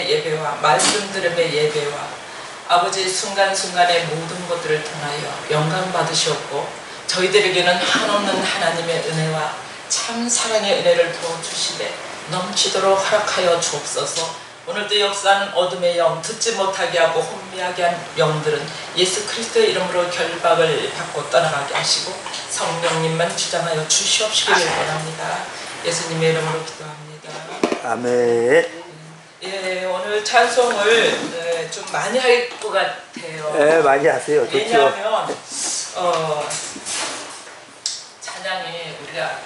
찬양의 예배와 말씀 들음의 예배와 아버지 순간순간의 모든 것들을 통하여 영광 받으시었고 저희들에게는 한없는 하나님의 은혜와 참 사랑의 은혜를 부어주시되 넘치도록 허락하여 주옵소서. 오늘도 역사하는 어둠의 영, 듣지 못하게 하고 혼미하게 한 영들은 예수 그리스도의 이름으로 결박을 받고 떠나가게 하시고 성령님만 주장하여 주시옵시기를 원합니다. 예수님의 이름으로 기도합니다. 아멘. 예, 오늘 찬송을 좀 많이 할 것 같아요. 네, 많이 하세요. 좋죠. 왜냐하면 찬양이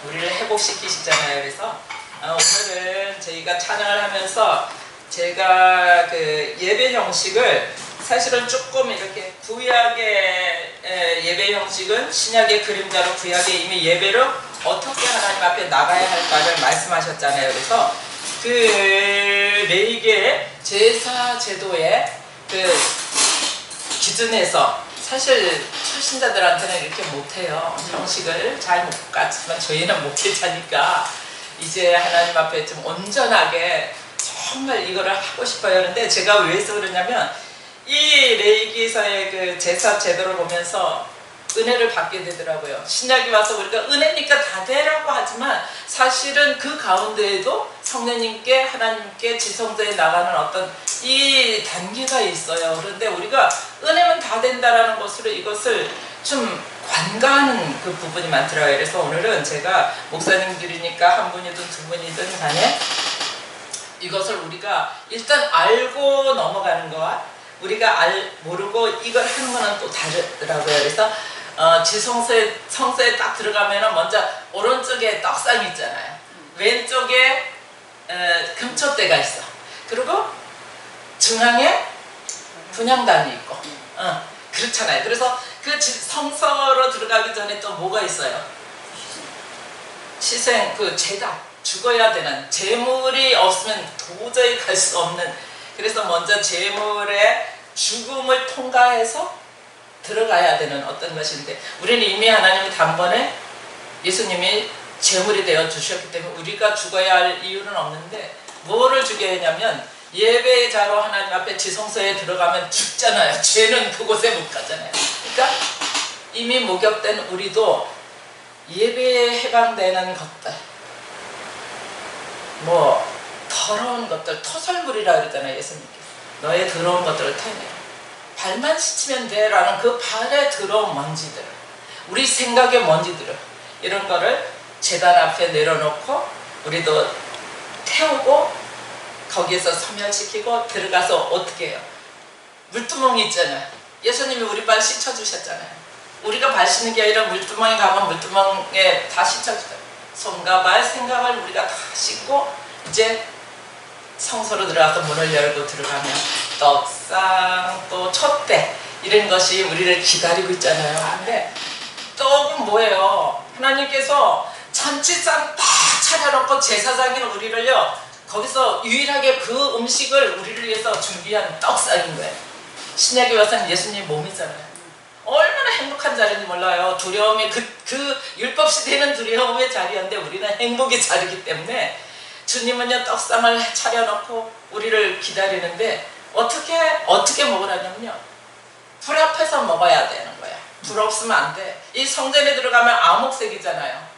우리를 회복시키시잖아요. 그래서 오늘은 저희가 찬양을 하면서 제가 그 예배 형식을 사실은 조금 이렇게 구약의 예배 형식은 신약의 그림자로 구약의 이미 예배를 어떻게 하나님 앞에 나가야 할까를 말씀하셨잖아요. 그래서 그 레위기의 제사 제도의 그 기준에서 사실 초신자들한테는 이렇게 못해요. 형식을 잘 못 갔지만 저희는 목회자니까 이제 하나님 앞에 좀 온전하게 정말 이거를 하고 싶어요. 그런데 제가 왜 해서 그러냐면 이 레위기에서의 그 제사 제도를 보면서 은혜를 받게 되더라고요. 신약이 와서 우리가 은혜니까 다 되라고 하지만 사실은 그 가운데에도 성령님께 하나님께 지성소에 나가는 어떤 이 단계가 있어요. 그런데 우리가 은혜면 다 된다라는 것으로 이것을 좀 관가하는 그 부분이 많더라고요. 그래서 오늘은 제가 목사님들이니까 한 분이든 두 분이든 간에 이것을 우리가 일단 알고 넘어가는 거와 우리가 모르고 이걸 하는 거는 또 다르더라고요. 그래서 성소에 딱 들어가면 먼저 오른쪽에 떡상이 있잖아요. 왼쪽에 금초대가 있어. 그리고 중앙에 분향단이 있고 그렇잖아요. 그래서 그 성소로 들어가기 전에 또 뭐가 있어요? 희생, 그 제단. 죽어야 되는, 제물이 없으면 도저히 갈 수 없는, 그래서 먼저 제물의 죽음을 통과해서 들어가야 되는 어떤 것인데 우리는 이미 하나님이 단번에 예수님이 제물이 되어 주셨기 때문에 우리가 죽어야 할 이유는 없는데 뭐를 죽여야 하냐면 예배자로 하나님 앞에 지성소에 들어가면 죽잖아요. 죄는 그곳에 못 가잖아요. 그러니까 이미 목욕된 우리도 예배에 해방되는 것들, 뭐 더러운 것들, 토설물이라 그러잖아요. 예수님께서 너의 더러운 것들을 태우네, 발만 씻으면 돼 라는 그 발에 더러운 먼지들, 우리 생각의 먼지들, 이런 거를 제단 앞에 내려놓고 우리도 태우고 거기에서 소멸시키고 들어가서 어떻게 해요? 물두멍이 있잖아요. 예수님이 우리 발 씻어주셨잖아요. 우리가 발 씻는 게 아니라 물두멍에 가면 물두멍에 다 씻어주잖아요. 손과 발, 생각을 우리가 다 씻고 이제 성소로 들어가서 문을 열고 들어가면 떡상, 또 촛대, 이런 것이 우리를 기다리고 있잖아요. 근데 떡은 뭐예요? 하나님께서 잔치상 다 차려놓고 제사장인 우리를요, 거기서 유일하게 그 음식을 우리를 위해서 준비한 떡상인 거예요. 신약에 와서는 예수님 몸이잖아요. 얼마나 행복한 자리인지 몰라요. 두려움이 그 율법 시대는 두려움의 자리였는데 우리는 행복의 자리이기 때문에 주님은요 떡상을 차려놓고 우리를 기다리는데 어떻게 먹으라냐면요, 불 앞에서 먹어야 되는 거야. 불 없으면 안 돼. 이 성전에 들어가면 암흑색이잖아요.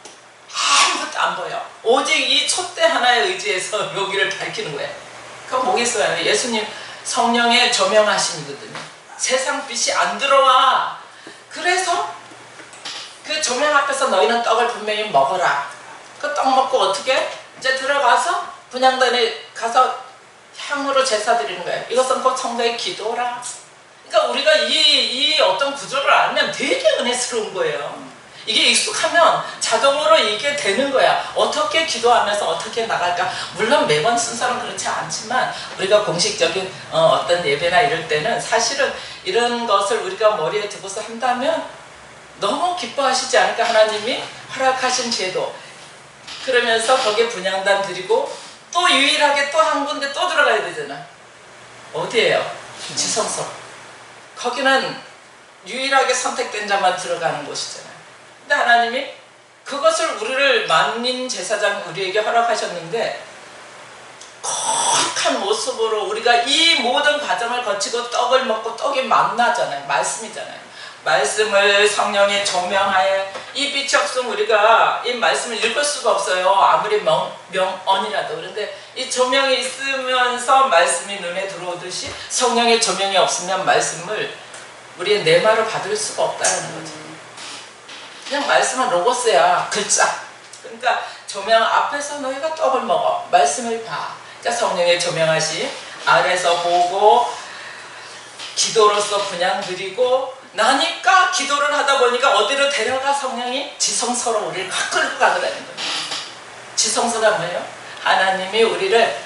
아무것도 안 보여. 오직 이 촛대 하나에 의지해서 여기를 밝히는 거예요. 그건 뭐겠어요? 예수님 성령의 조명하심이거든요. 세상 빛이 안 들어와. 그래서 그 조명 앞에서 너희는 떡을 분명히 먹어라. 그 떡 먹고 어떻게? 이제 들어가서 분향단에 가서 향으로 제사 드리는 거예요. 이것은 곧 성도의 기도라. 그러니까 우리가 이 어떤 구조를 알면 되게 은혜스러운 거예요. 이게 익숙하면 자동으로 이게 되는 거야. 어떻게 기도하면서 어떻게 나갈까. 물론 매번 순서는 그렇지 않지만 우리가 공식적인 어떤 예배나 이럴 때는 사실은 이런 것을 우리가 머리에 두고서 한다면 너무 기뻐하시지 않을까. 하나님이 허락하신 제도. 그러면서 거기에 분향단 드리고 또 유일하게 또 한 군데 또 들어가야 되잖아. 어디예요? 지성소. 거기는 유일하게 선택된 자만 들어가는 곳이잖아요. 근데 하나님이 그것을 우리를 만민 제사장 우리에게 허락하셨는데 거룩한 모습으로 우리가 이 모든 과정을 거치고 떡을 먹고 떡이 만나잖아요. 말씀이잖아요. 말씀을 성령의 조명하에 이 빛이 없으면 우리가 이 말씀을 읽을 수가 없어요. 아무리 명언이라도. 그런데 이 조명이 있으면서 말씀이 눈에 들어오듯이 성령의 조명이 없으면 말씀을 우리의 내마로 받을 수가 없다는 거죠. 그냥 말씀은 로고스야. 글자. 그러니까 조명 앞에서 너희가 떡을 먹어. 말씀을 봐. 그러니까 성령의 조명하심 아래서 보고 기도로서 분양 드리고 나니까 기도를 하다 보니까 어디로 데려가 성령이? 지성소로 우리를 확 끌고 가더라는 거예요. 지성소가 뭐예요? 하나님이 우리를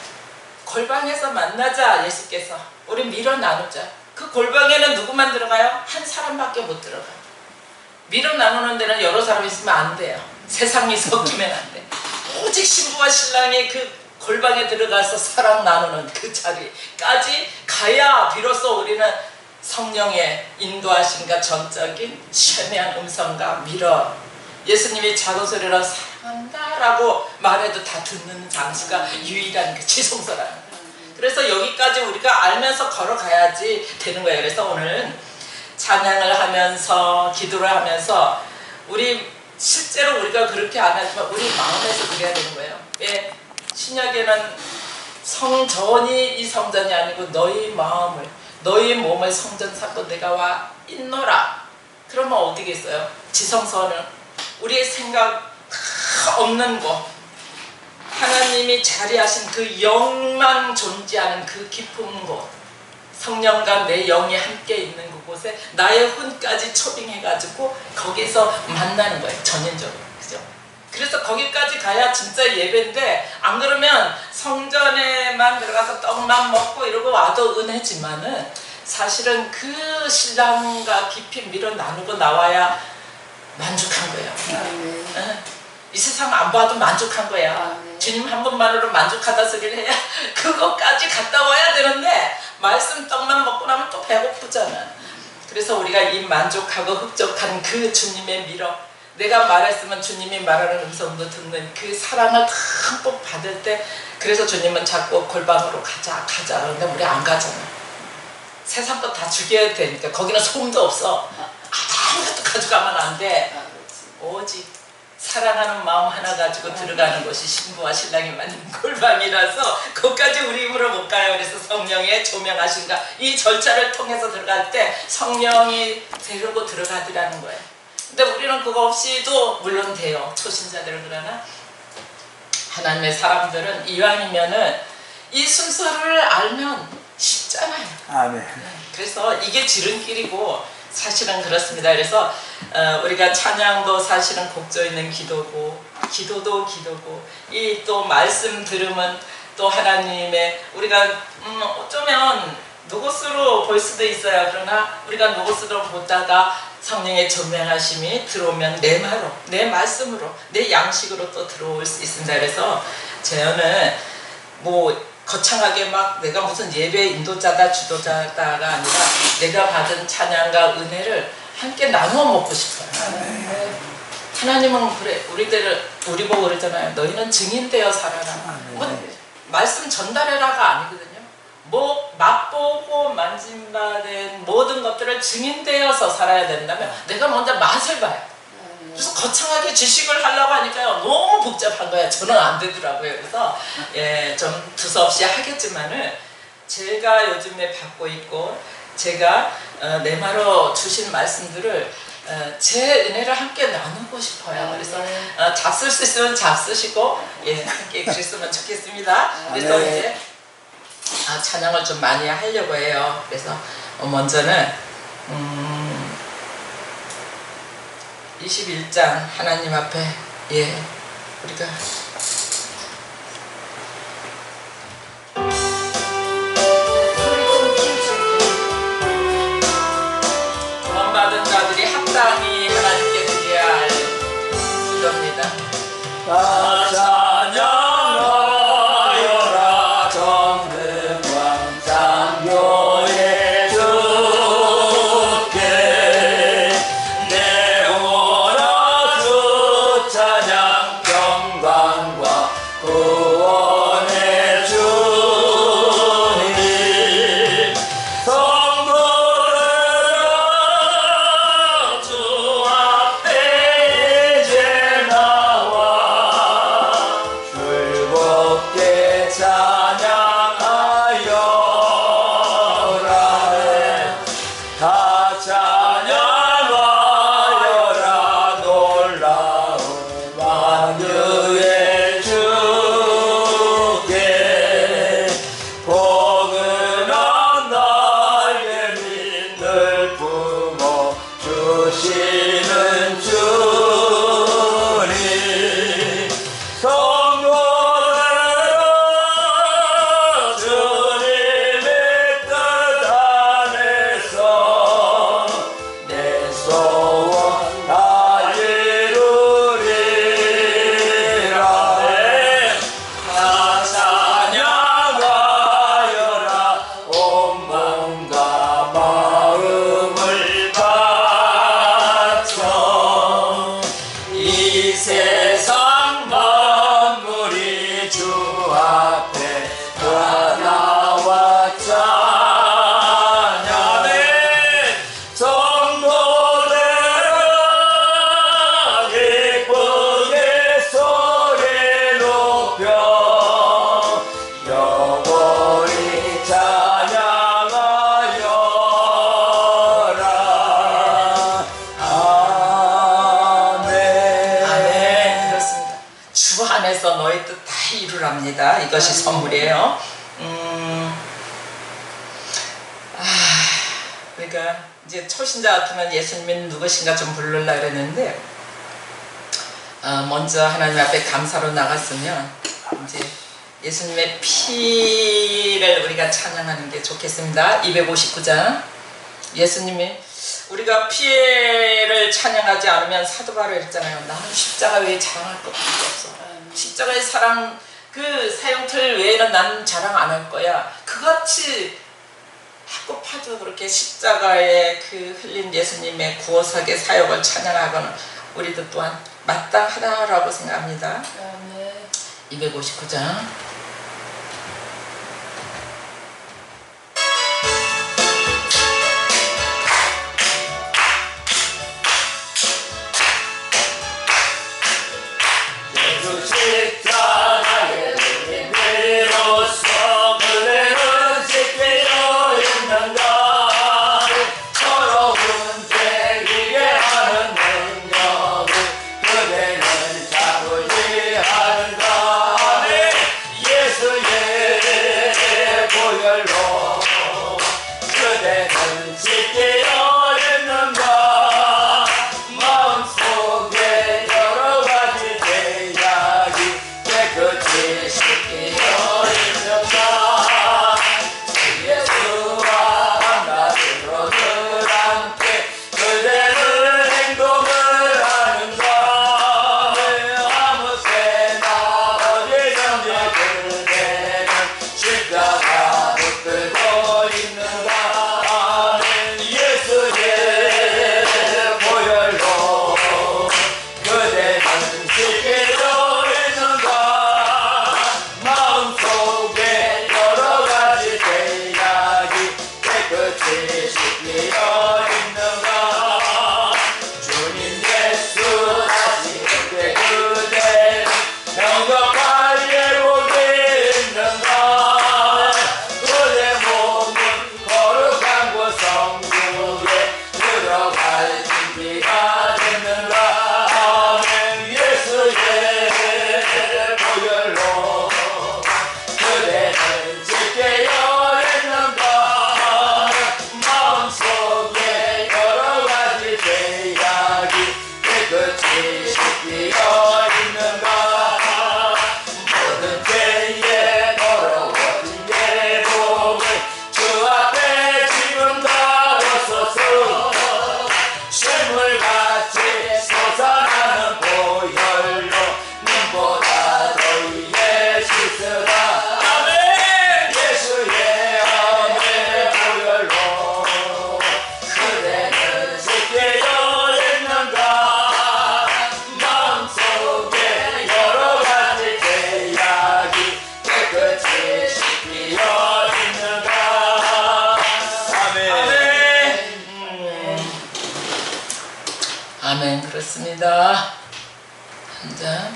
골방에서 만나자. 예수께서 우리 밀어 나누자. 그 골방에는 누구만 들어가요? 한 사람밖에 못 들어가. 밀어 나누는 데는 여러 사람 있으면 안 돼요. 세상이 섞이면 안 돼. 오직 신부와 신랑이 그 골방에 들어가서 사랑 나누는 그 자리까지 가야 비로소 우리는 성령의 인도하심과 전적인 쉔해한 음성과 밀어 예수님이 작은 소리로 사랑한다 라고 말해도 다 듣는 장소가 유일한 그 지성소라는 거예요. 그래서 여기까지 우리가 알면서 걸어가야지 되는 거예요. 그래서 오늘 찬양을 하면서 기도를 하면서 우리 실제로 우리가 그렇게 안 하지만 우리 마음에서 그래야 되는 거예요. 예, 신약에는 성전이 이 성전이 아니고 너희 마음을 너희 몸을 성전 삼고 내가 와 있노라. 그러면 어디겠어요? 지성소는 우리의 생각 없는 곳, 하나님이 자리하신 그 영만 존재하는 그 깊은 곳, 성령과 내 영이 함께 있는 그곳에 나의 혼까지 초빙해가지고 거기서 만나는 거예요. 전인적으로. 그죠? 그래서 거기까지 가야 진짜 예배인데 안 그러면 성전에만 들어가서 떡만 먹고 이러고 와도 은혜지만은 사실은 그 신랑과 깊이 밀어 나누고 나와야 만족한 거예요. 응. 이 세상 안 봐도 만족한 거야. 주님 한 분만으로 만족하다 소리를 해야 그것까지 갔다 와야 되는데 말씀 떡만 먹고 나면 또 배고프잖아. 그래서 우리가 이 만족하고 흡족한 그 주님의 밀어 내가 말했으면 주님이 말하는 음성도 듣는 그 사랑을 듬뿍 받을 때 그래서 주님은 자꾸 골방으로 가자 그런데 우리 안 가잖아. 세상 거 다 죽여야 되니까 거기는 소음도 없어. 아무것도 가져가면 안 돼. 오직 사랑하는 마음 하나 가지고 들어가는 것이 신부와 신랑이 만든 골방이라서 거기까지 우리 힘으로 못 가요. 그래서 성령의 조명하신가 이 절차를 통해서 들어갈 때 성령이 데리고 들어가더라는 거예요. 근데 우리는 그거 없이도 물론 돼요. 초신자들은. 그러나 하나님의 사람들은 이왕이면은 이 순서를 알면 쉽잖아요. 아멘. 그래서 이게 지름길이고 사실은 그렇습니다. 그래서 우리가 찬양도 사실은 곡조 있는 기도고 기도도 기도고 이 또 말씀 들으면 또 하나님의 우리가 어쩌면 노고스로 볼 수도 있어요. 그러나 우리가 노고스로 보다가 성령의 조명하심이 들어오면 내 말로 내 말씀으로 내 양식으로 또 들어올 수 있습니다. 그래서 저는 뭐 거창하게 막 내가 무슨 예배 인도자다 주도자다가 아니라 내가 받은 찬양과 은혜를 함께 나누어 먹고 싶어요. 하나님은 그래 우리 보고 그러잖아요. 너희는 증인되어 살아라. 뭐 말씀 전달해라가 아니거든요. 뭐 맛보고 만진바된 모든 것들을 증인되어서 살아야 된다면 내가 먼저 맛을 봐요. 그래서 거창하게 지식을 하려고 하니까요 너무 복잡한 거예요. 저는 안 되더라고요. 그래서 예, 좀 두서없이 하겠지만은 제가 요즘에 받고 있고 제가 내마로 주신 말씀들을 제 은혜를 함께 나누고 싶어요. 그래서 잡쓸 수 있으면 잡쓰시고 예, 함께 그랬으면 좋겠습니다. 그래서 이제 찬양을 좀 많이 하려고 해요. 그래서 먼저는 21장 하나님 앞에 예 우리가 구원받은 자들이 합당히 하나님께 드려야 할 기도입니다. 찬양하여라 정금왕 장교의 주께 내오라 주 찬양 경광 이것이 선물이에요. 그러니까 이제 초신자 같으면 예수님이 누구신가 좀 부르려 그랬는데 먼저 하나님 앞에 감사로 나갔으면 이제 예수님의 피를 우리가 찬양하는 게 좋겠습니다. 259장. 예수님이 우리가 피를 찬양하지 않으면 사도 바울이 했잖아요. 나는 십자가 외에 자랑할 것밖에 없어. 십자가의 사랑 그 사형틀 외에는 나는 자랑 안 할 거야. 그같이 학급하도 그렇게 십자가에 그 흘린 예수님의 구원사의 사역을 찬양하고는 우리도 또한 마땅하다라고 생각합니다. 259장. 아멘. 그렇습니다. 한 장.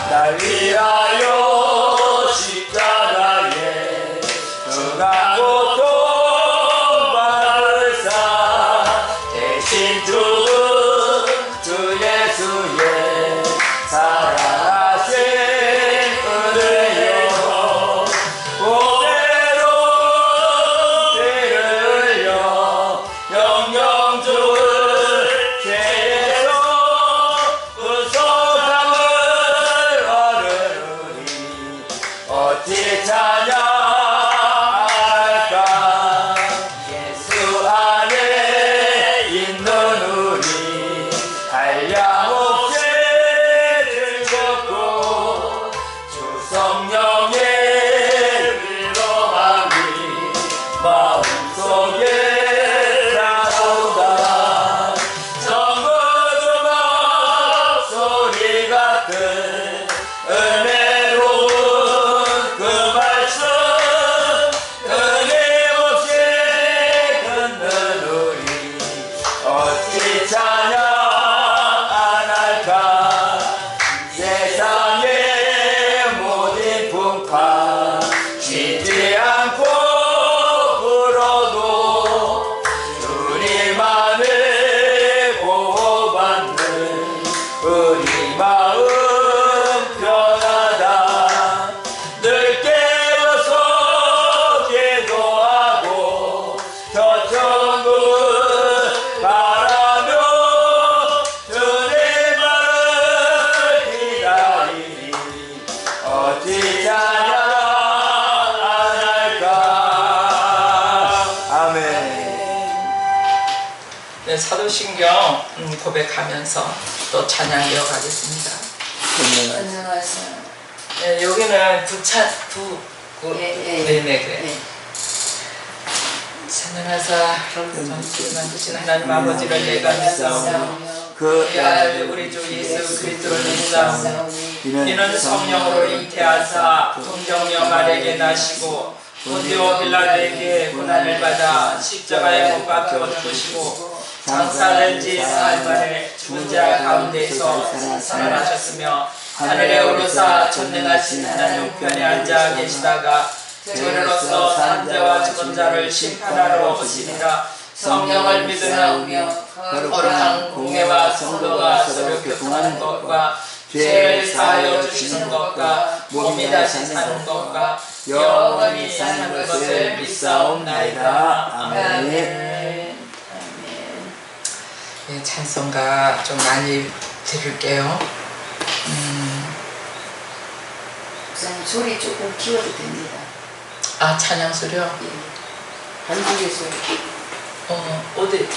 날 위하여 십자가에 중한 고통받으사 대신 죽은 주 예수의 사랑하신 은혜여 고대로 때를 흘려 영영 죽을 죄에서 구속함을 어찌 찬양할까. 예수 안에 있는 우리 한량없이 즐겁고 주 성령의 위로함이 마음속에 나온다. 정거주먹 소리 같은 은혜로운 그 말씀 끊임없이 듣는 우리 어찌 찬양 안 사도신경 고백하면서 또 찬양 이어가겠습니다. 안녕하세요. 네, 여기는 네네 그래. 찬양하사 전지를 만드신 하나님 아버지를 내가 믿사오며 우리 아들 우리 주 예수 그리스도를 믿사오며 이는 성령으로 잉태하사 동정녀 마리아에게 나시고 본디오 빌라도에게 고난을 받아 십자가에 못 박혀 죽으시고 장사된 지 사흘 만에 죽은 자 가운데서 살아나셨으며 하늘에 오르사 전능하신 하나님 우편에 앉아 계시다가 저희로서 산자와 죽은 자를 심판하러 오시니라. 성령을 믿으며 거룩한 공예와 성도가 서로 교통하는 것과 죄를 사하여 주시는 것과 몸이 다시 사는 것과 영원히 사는 것을 믿사옵나이다. 아멘. 네, 찬송가 좀 많이 들을게요. 소리 조금 키워도 됩니다. 아, 찬양 소리요? 예. 한국의 소리. 어디?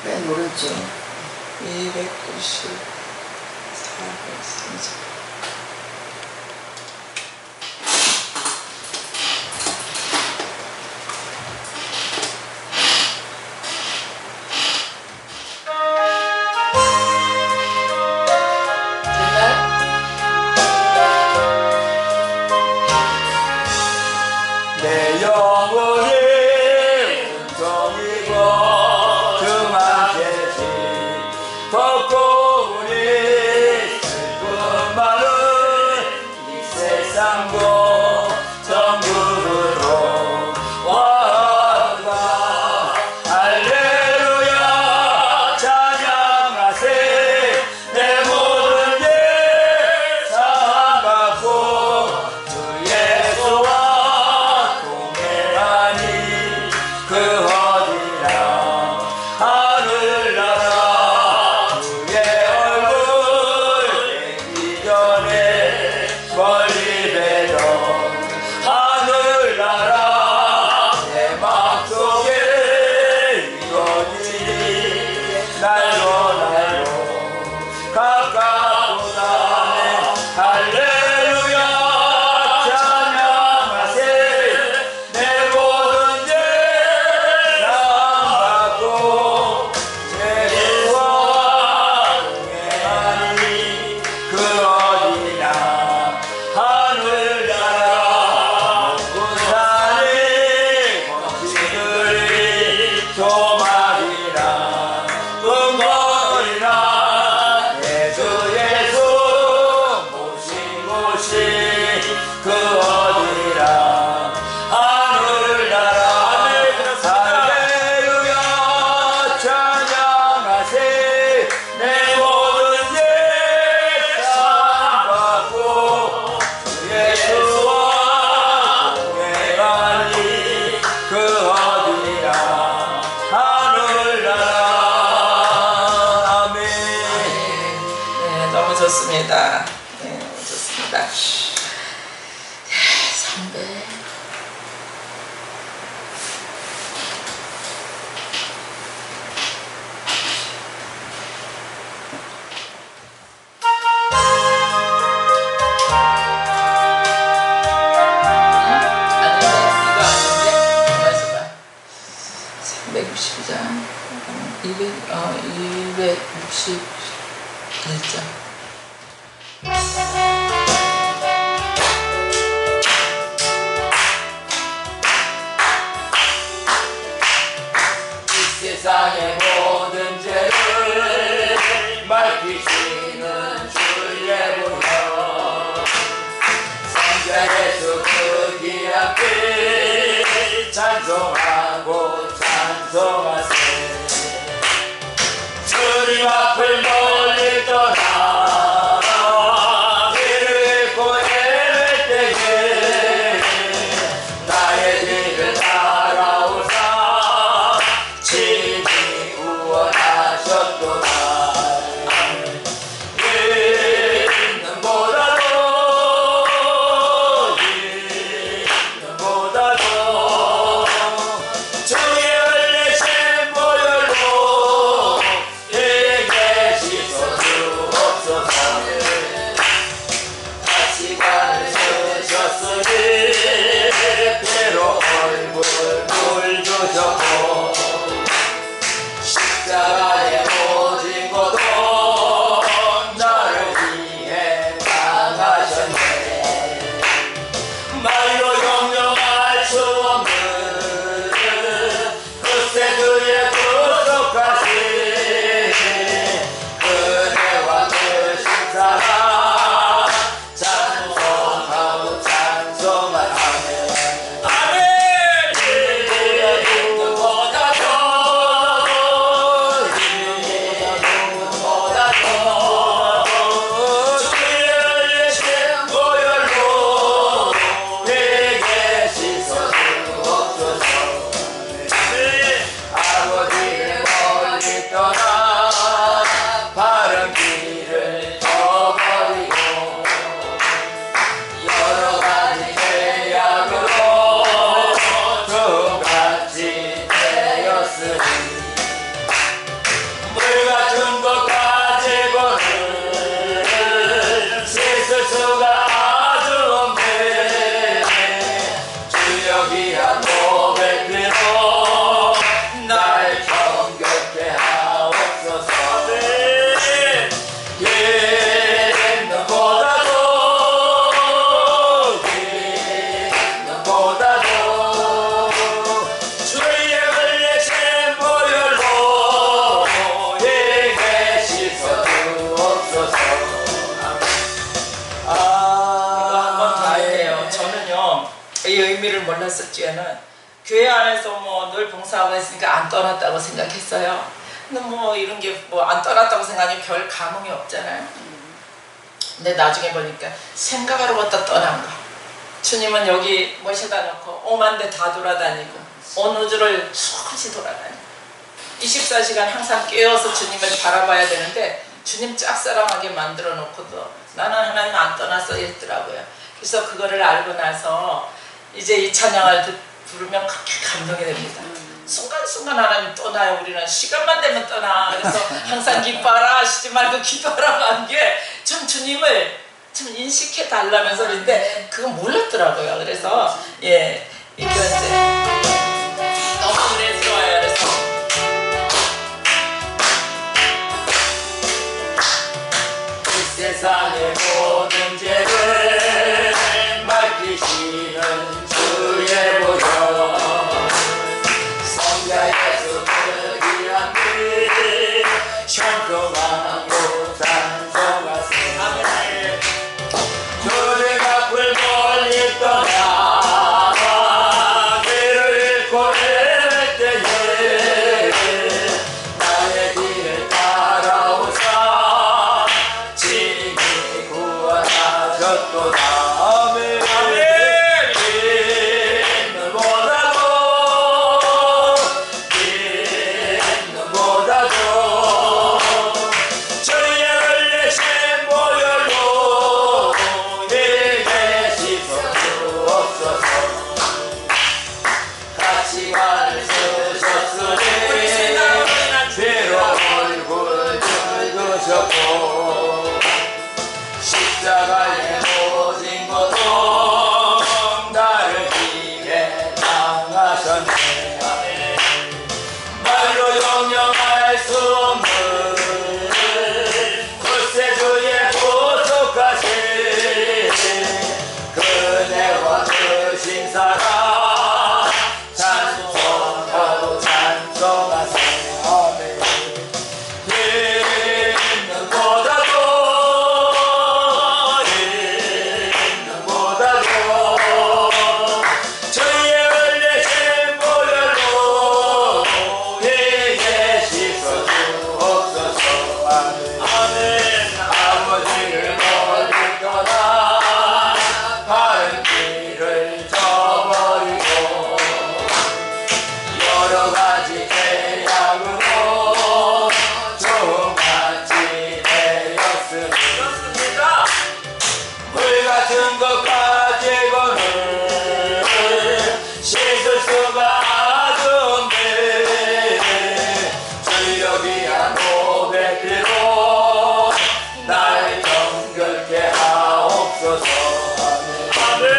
맨 오른쪽. 294, 430. 내 영혼이 은총이고 그만 대신 덮고 우리 슬픈 마음 이 세상도 천국으로 와가 할렐루야 찬양하세 내 모든 죄 사함받고 주 예수와 그 어디나 하늘나라 주의 얼굴 뵙기 전에 멀리 뵈던 하늘나라 내 맘속에 이루어지니 날로 날로 가까워가네 할렐루야 찬양하세 내 모든 죄 사함받고 예수와 동행하니 그 어디나 하늘나라 부산의 거치들이 조막이나 은거리나 내 주 예수 모신 곳이 그 어디나 하늘나라 할렐루야 찬양하세 내 모든 죄 사함받고 예수와 동행하니 그 어디나 하늘나라 아멘. 네, 너무 좋습니다. 네, 너무 좋습니다. 선배. 아닌데? 360장 261장 이 세상의 모든 죄를 밝히시는 주의 보혈 성자 예수 그 귀한 피 찬송하고 찬송하세 주님 앞을 멀리 떠나 길을 잃고 헤맬 때에 나의 길을 따라오사 친히 구원하셨도다 있는보다도 주의 은혜심 보혈로 의미를 몰랐었지만은 교회 안에서 뭐 늘 봉사하고 했으니까 안 떠났다고 생각했어요. 근데 뭐 이런 게 뭐 안 떠났다고 생각하니 별 감흥이 없잖아요. 근데 나중에 보니까 생각으로부터 떠난 거. 주님은 여기 모셔다 놓고 오만 대 다 돌아다니고 온 우주를 수없이 돌아다니고 24시간 항상 깨어서 주님을 바라봐야 되는데 주님 짝사랑하게 만들어 놓고도 나는 하나님 안 떠났어 했더라고요. 그래서 그거를 알고 나서 이제 이 찬양을 부르면 그렇게 감동이 됩니다. 순간순간 하나님 떠나요. 우리는 시간만 되면 떠나. 그래서 항상 기뻐하라 쉬지 말고 기도하라고 한 게 참 주님을 참 인식해 달라면서 그런데 그거 몰랐더라고요. 그래서 예 이게 이제 너무 은혜스러워요. 그래서 세상의 모든 죄를 맡기시는 주의 보혈 성자 예수 그리한 길 찬송하고 찬송하세 아멘. 주의 앞을 멀리 떠나 길을 잃고 헤맬 때에 나의 길을 따라오사 구원하셨도다. 아멘. 있는보다도 저희의 흘리신 보혈로 힘에 씻어주옵소서. 같이 관을 쓰셨으니 죄로 얼굴 늙으셨고 십자가에 모진 고통 나를 위해 당하셨네. 말로 영영할 수 없는 구세주의 보석하신 그네와 크신 사랑 찬송하고 찬송하세. 아멘. 저희의 흘리신 보혈로 힘에 씻어주옵소서. 아멘. 아버지를 멀리 떠나 바른 길을 저버리고 여러 가지 죄악으로 종같이 되었습니다. 물 같은 것 가지고는 씻을 수가 없는데 주여 귀한 고백대로 날 정결케 하옵소서. 아멘.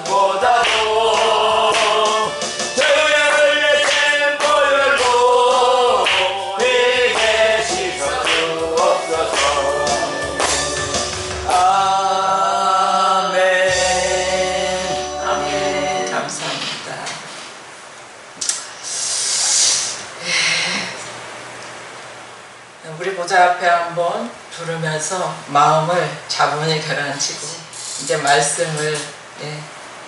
있는보다도 저희의 흘리신 보혈로 힘에 씻어주옵소서. 아멘. 아멘. 감사합니다. 우리 보좌 앞에 한번 부르면서 마음을 차분히 가라앉히고 이제 말씀을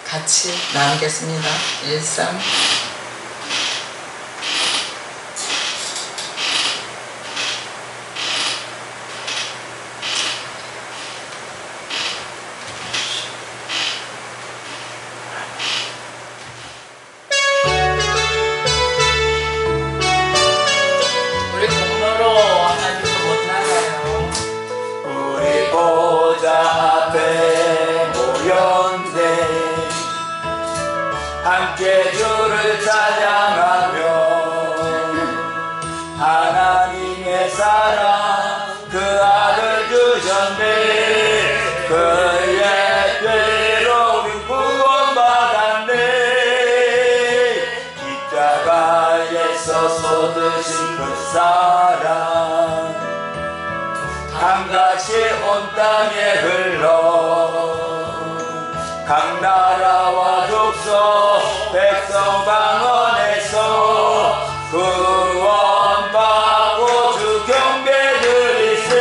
같이 나누겠습니다. 1, 3 우리 공로로 하나님도 못 나가요. 우리 보좌 앞에 모였네. 함께 주를 찬양하며 하나님의 사랑 그 아들 주셨네. 그의 죄로 우리 구원받았네. 십자가에서 쏟으신 그 사랑 강같이 온 땅에 흘러 각 나라와 족속 백성 방언에서 구원받고 주 경배 드리세.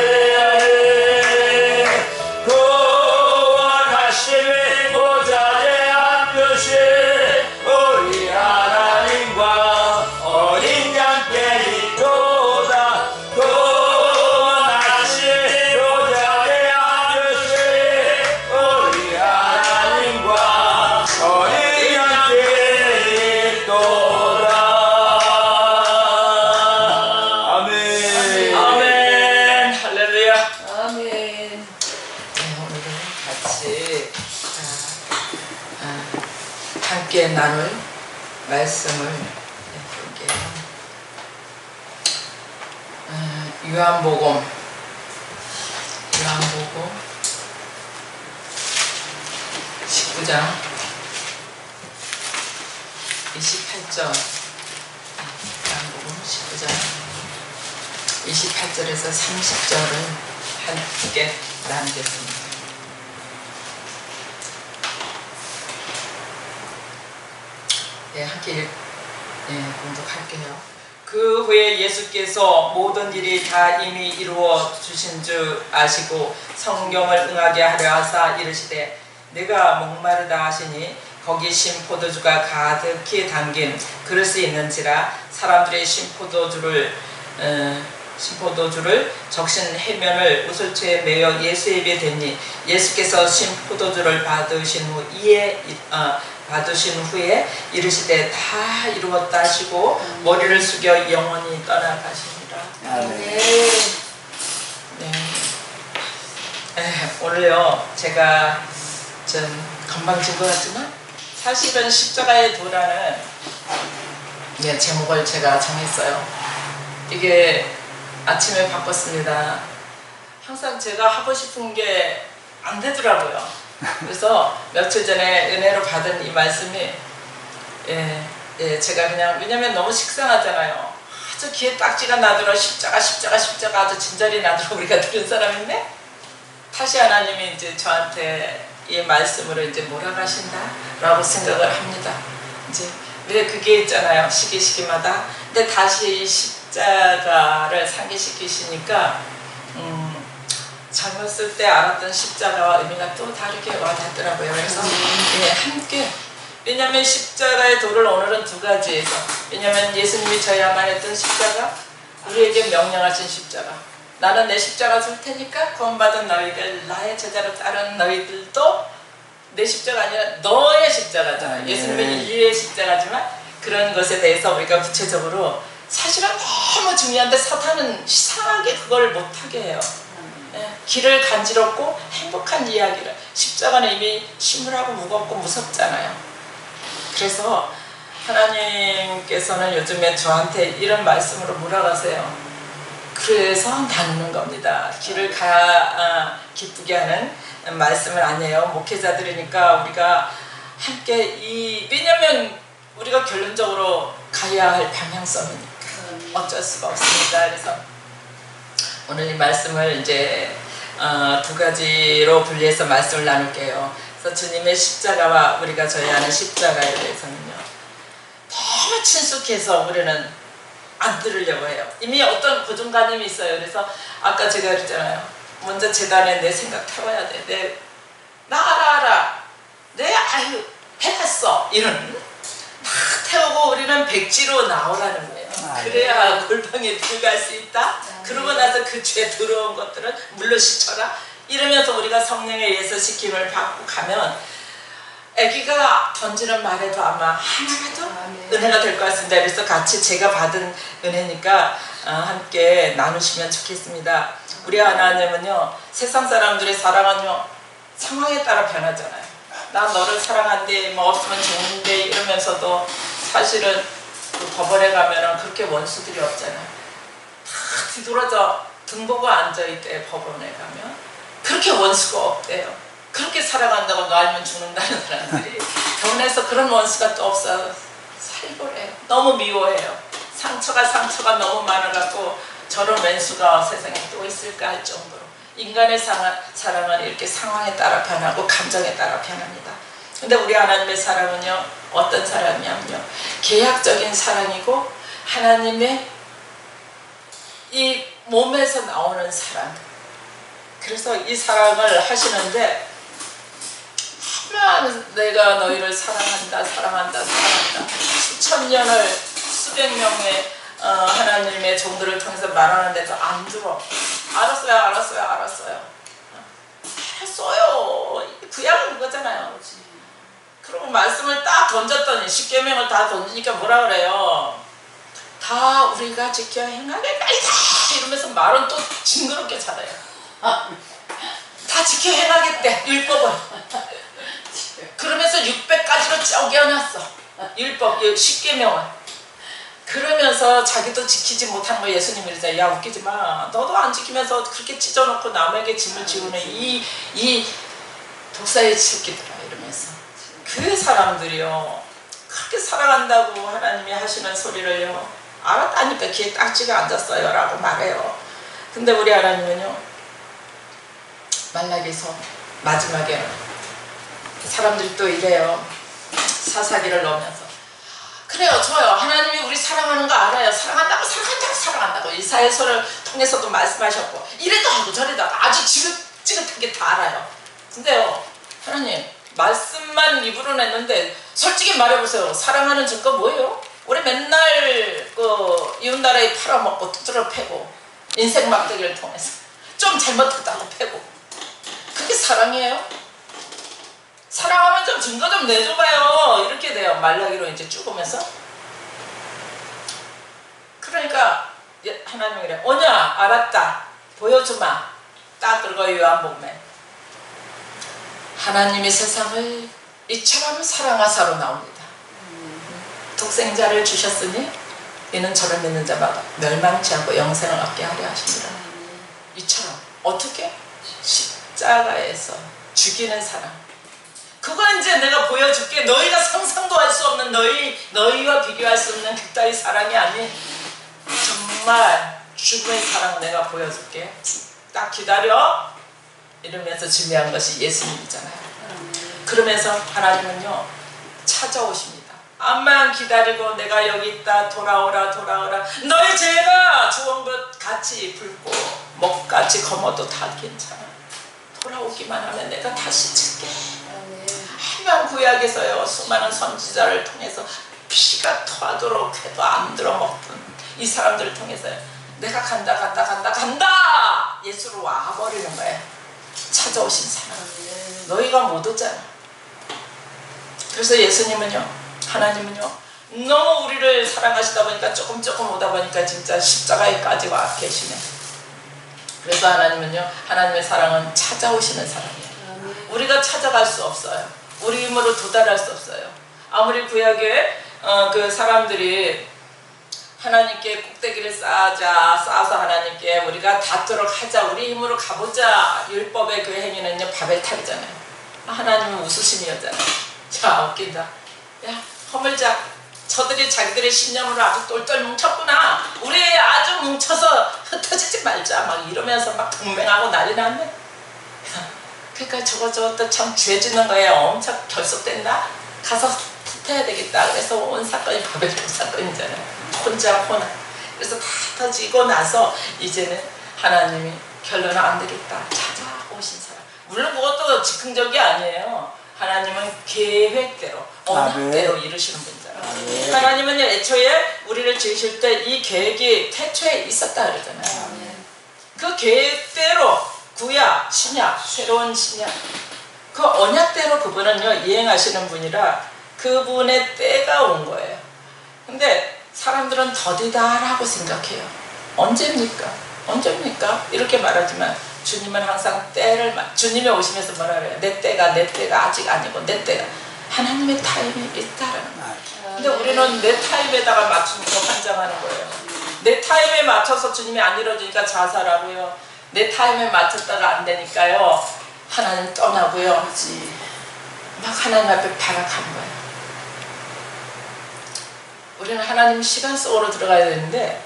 말씀을 볼게요. 요한복음 19장 28절, 요한복음 19장 28절에서 30절을 함께 나누겠습니다. 네, 함께 공독할게요. 그 후에 예수께서 모든 일이 다 이미 이루어 주신 줄 아시고 성경을 응하게 하려 하사 이르시되 내가 목마르다 하시니 거기 신포도주가 가득히 담긴 그릇이 있는지라 사람들이 신포도주를 적신 해면을 우슬초에 매어 예수 입에 댔니 예수께서 신포도주를 받으신 후에 이르시되 다 이루었다 하시고 머리를 숙여 영원히 떠나가십니다. 오늘요 제가 좀 건방진 것 같지만 사실은 십자가의 도라는 제목을 제가 정했어요. 이게 아침에 바꿨습니다. 항상 제가 하고 싶은 게 안 되더라고요. 그래서 며칠 전에 은혜로 받은 이 말씀이 제가 그냥 왜냐면 너무 식상하잖아요. 아주 귀에 딱지가 나도록 십자가 아주 진절이 나도록 우리가 들은 사람인데 다시 하나님이 이제 저한테 이 말씀으로 이제 몰아가신다라고 생각을 합니다. 이제 왜 그게 있잖아요. 시기마다. 근데 다시 십자가를 상기시키시니까 젊었을 때 알았던 십자가와 의미가 또 다르게 와닿더라고요. 그래서 함께 왜냐하면 십자가의 도를 오늘은 두 가지에서 왜냐하면 예수님이 저희야만 했던 십자가 우리에게 명령하신 십자가 나는 내 십자가 줄 테니까 구원받은 너희들 나의 제자로 따른 너희들도 내 십자가 아니라 너의 십자가잖아요. 예수님은 인류의 십자가지만 그런 것에 대해서 우리가 구체적으로 사실은 너무 중요한데 사탄은 이상하게 그걸 못하게 해요. 길을 간지럽고 행복한 이야기를 십자가는 이미 심울하고 무겁고 무섭잖아요. 그래서 하나님께서는 요즘에 저한테 이런 말씀으로 몰아가세요. 그래서 나누는 겁니다. 길을 기쁘게 하는 말씀은 아니에요. 목회자들이니까 우리가 함께 왜냐면 우리가 결론적으로 가야 할 방향성이니까 어쩔 수가 없습니다. 그래서 오늘 이 말씀을 이제 두 가지로 분리해서 말씀을 나눌게요. 그래서 주님의 십자가와 우리가 저희 아는 십자가에 대해서는요. 너무 친숙해서 우리는 안 들으려고 해요. 이미 어떤 고정관념이 있어요. 그래서 아까 제가 그랬잖아요. 먼저 재단에 내 생각 태워야 돼. 나 알아. 아유 해봤어. 이런 막 태우고 우리는 백지로 나오라는 거예요. 그래야 골방에 들어갈 수 있다. 그러고 나서 그 죄 더러운 것들은 물로 씻어라. 이러면서 우리가 성령의 예수시킴을 받고 가면 아기가 던지는 말에도 아마 하나라도 은혜가 될 것 같습니다. 그래서 같이 제가 받은 은혜니까 함께 나누시면 좋겠습니다. 우리 하나님은요 세상 사람들의 사랑은요 상황에 따라 변하잖아요. 나 너를 사랑한대 뭐 없으면 좋은데 이러면서도 사실은 그 법원에 가면은 그렇게 원수들이 없잖아요. 다 뒤돌아져 등 보고 앉아있대. 법원에 가면 그렇게 원수가 없대요. 그렇게 살아간다고 너 아니면 죽는다는 사람들이 병원에서 그런 원수가 또 없어 살벌해요. 너무 미워해요. 상처가 너무 많아갖고 저런 왼수가 세상에 또 있을까 할 정도로 인간의 사랑은 이렇게 상황에 따라 변하고 감정에 따라 변합니다. 근데 우리 하나님의 사랑은요 어떤 사랑이냐면요 계약적인 사랑이고 하나님의 이 몸에서 나오는 사랑. 그래서 이 사랑을 하시는데 내가 너희를 사랑한다 수천 년을 수백 명의 하나님의 종들을 통해서 말하는데도 안 들어. 알았어요. 구약은 그거잖아요. 그리고 말씀을 딱 던졌더니 십계명을 다 던지니까 뭐라 그래요? 다 우리가 지켜 행하겠나이다 이러면서 말은 또 징그럽게 잘해요. 다 지켜 행하겠대 율법을. 그러면서 600가지로 쪼개어놨어. 율법 10계명을 그러면서 자기도 지키지 못하는 거 예수님이 그러잖아요. 야 웃기지 마. 너도 안 지키면서 그렇게 찢어놓고 남에게 짐을 지우는 이 독사의 새끼들아 이러면서 그 사람들이요 그렇게 사랑한다고 하나님이 하시는 소리를요 알았다니까 귀에 딱지가 앉았어요 라고 말해요. 근데 우리 하나님은요 말라기서 마지막에 사람들이 또 이래요. 사사기를 넣으면서 그래요 좋아요 하나님이 우리 사랑하는 거 알아요. 사랑한다고 이사야서를 통해서도 말씀하셨고 이래도 하고 저래도 하고 아주 지긋지긋하게 다 알아요. 근데요 하나님 말씀만 입으로 냈는데 솔직히 말해보세요. 사랑하는 증거 뭐예요? 우리 맨날 그 이웃나라에 팔아먹고 두드러 패고 인생 막대기를 통해서 좀 잘못했다고 패고 그게 사랑이에요? 사랑하면 좀 증거 좀 내줘봐요. 이렇게 돼요. 말라기로 이제 쭉 오면서. 그러니까 하나님이 그래. 오냐? 알았다. 보여주마. 딱 그리고 요한복음에 하나님이 세상을 이처럼 사랑하사로 나옵니다. 독생자를 주셨으니 이는 저를 믿는 자마다 멸망치 않고 영생을 얻게 하려 하십니다. 이처럼 어떻게? 십자가에서 죽이는 사랑. 그거 이제 내가 보여줄게. 너희가 상상도 할 수 없는 너희와 비교할 수 없는 그따위 사랑이 아닌 정말 죽음의 사랑 내가 보여줄게. 딱 기다려. 이러면서 준비한 것이 예수님이잖아요. 그러면서 하나님은요 찾아오십니다. 암만 기다리고 내가 여기 있다 돌아오라 너희 죄가 주온 것 같이 붉고 먹같이 검어도 다 괜찮아. 돌아오기만 하면 내가 다시 칠게. 하면 구약에서요 수많은 선지자를 통해서 피가 토하도록 해도 안 들어먹던 이 사람들을 통해서요 내가 간다 예수로 와버리는 거예요. 찾아오신 사람 너희가 못 오잖아. 그래서 예수님은요 하나님은요 너무 우리를 사랑하시다 보니까 조금 오다 보니까 진짜 십자가에까지 와 계시네. 그래서 하나님은요 하나님의 사랑은 찾아오시는 사랑이에요. 우리가 찾아갈 수 없어요. 우리 힘으로 도달할 수 없어요. 아무리 구약에 그 사람들이 하나님께 꼭대기를 쌓아서 하나님께 우리가 닿도록 하자 우리 힘으로 가보자 율법의 그 행위는요 바벨탑이잖아요. 하나님은 웃으심이었잖아요. 자 웃긴다. 야 허물자 저들이 자기들의 신념으로 아주 똘똘 뭉쳤구나. 우리 아주 뭉쳐서 흩어지지 말자 막 이러면서 막 동맹하고 난리 났네. 그러니까 저것도 참 죄 짓는 거에 엄청 결속된다. 가서 흩어야 되겠다. 그래서 온 사건이 바벨탑 사건이잖아요. 혼자. 그래서 다 터지고 나서 이제는 하나님이 결론은 안 되겠다. 찾아오신 사람. 물론 그것도 즉흥적이 아니에요. 하나님은 계획대로 언약대로 이루시는 분이잖아요. 하나님은 애초에 우리를 지으실 때 이 계획이 태초에 있었다 그러잖아요. 그 계획대로 구약, 신약, 새로운 신약 그 언약대로 그분은요 이행하시는 분이라 그분의 때가 온 거예요. 근데 사람들은 더디다라고 생각해요. 언제입니까? 이렇게 말하지만 주님은 항상 때를 주님이 오시면서 뭐라 그래요? 내 때가 아직 아니고 내 때가 하나님의 타임이 있다라는 거예요. 근데 우리는 내 타임에다가 맞추고 환장하는 거예요. 내 타임에 맞춰서 주님이 안 이루어지니까 자살하고요. 내 타임에 맞췄다가 안 되니까요 하나님 떠나고요 막 하나님 앞에 발악하는 거예요. 우리는 하나님 시간 속으로 들어가야 되는데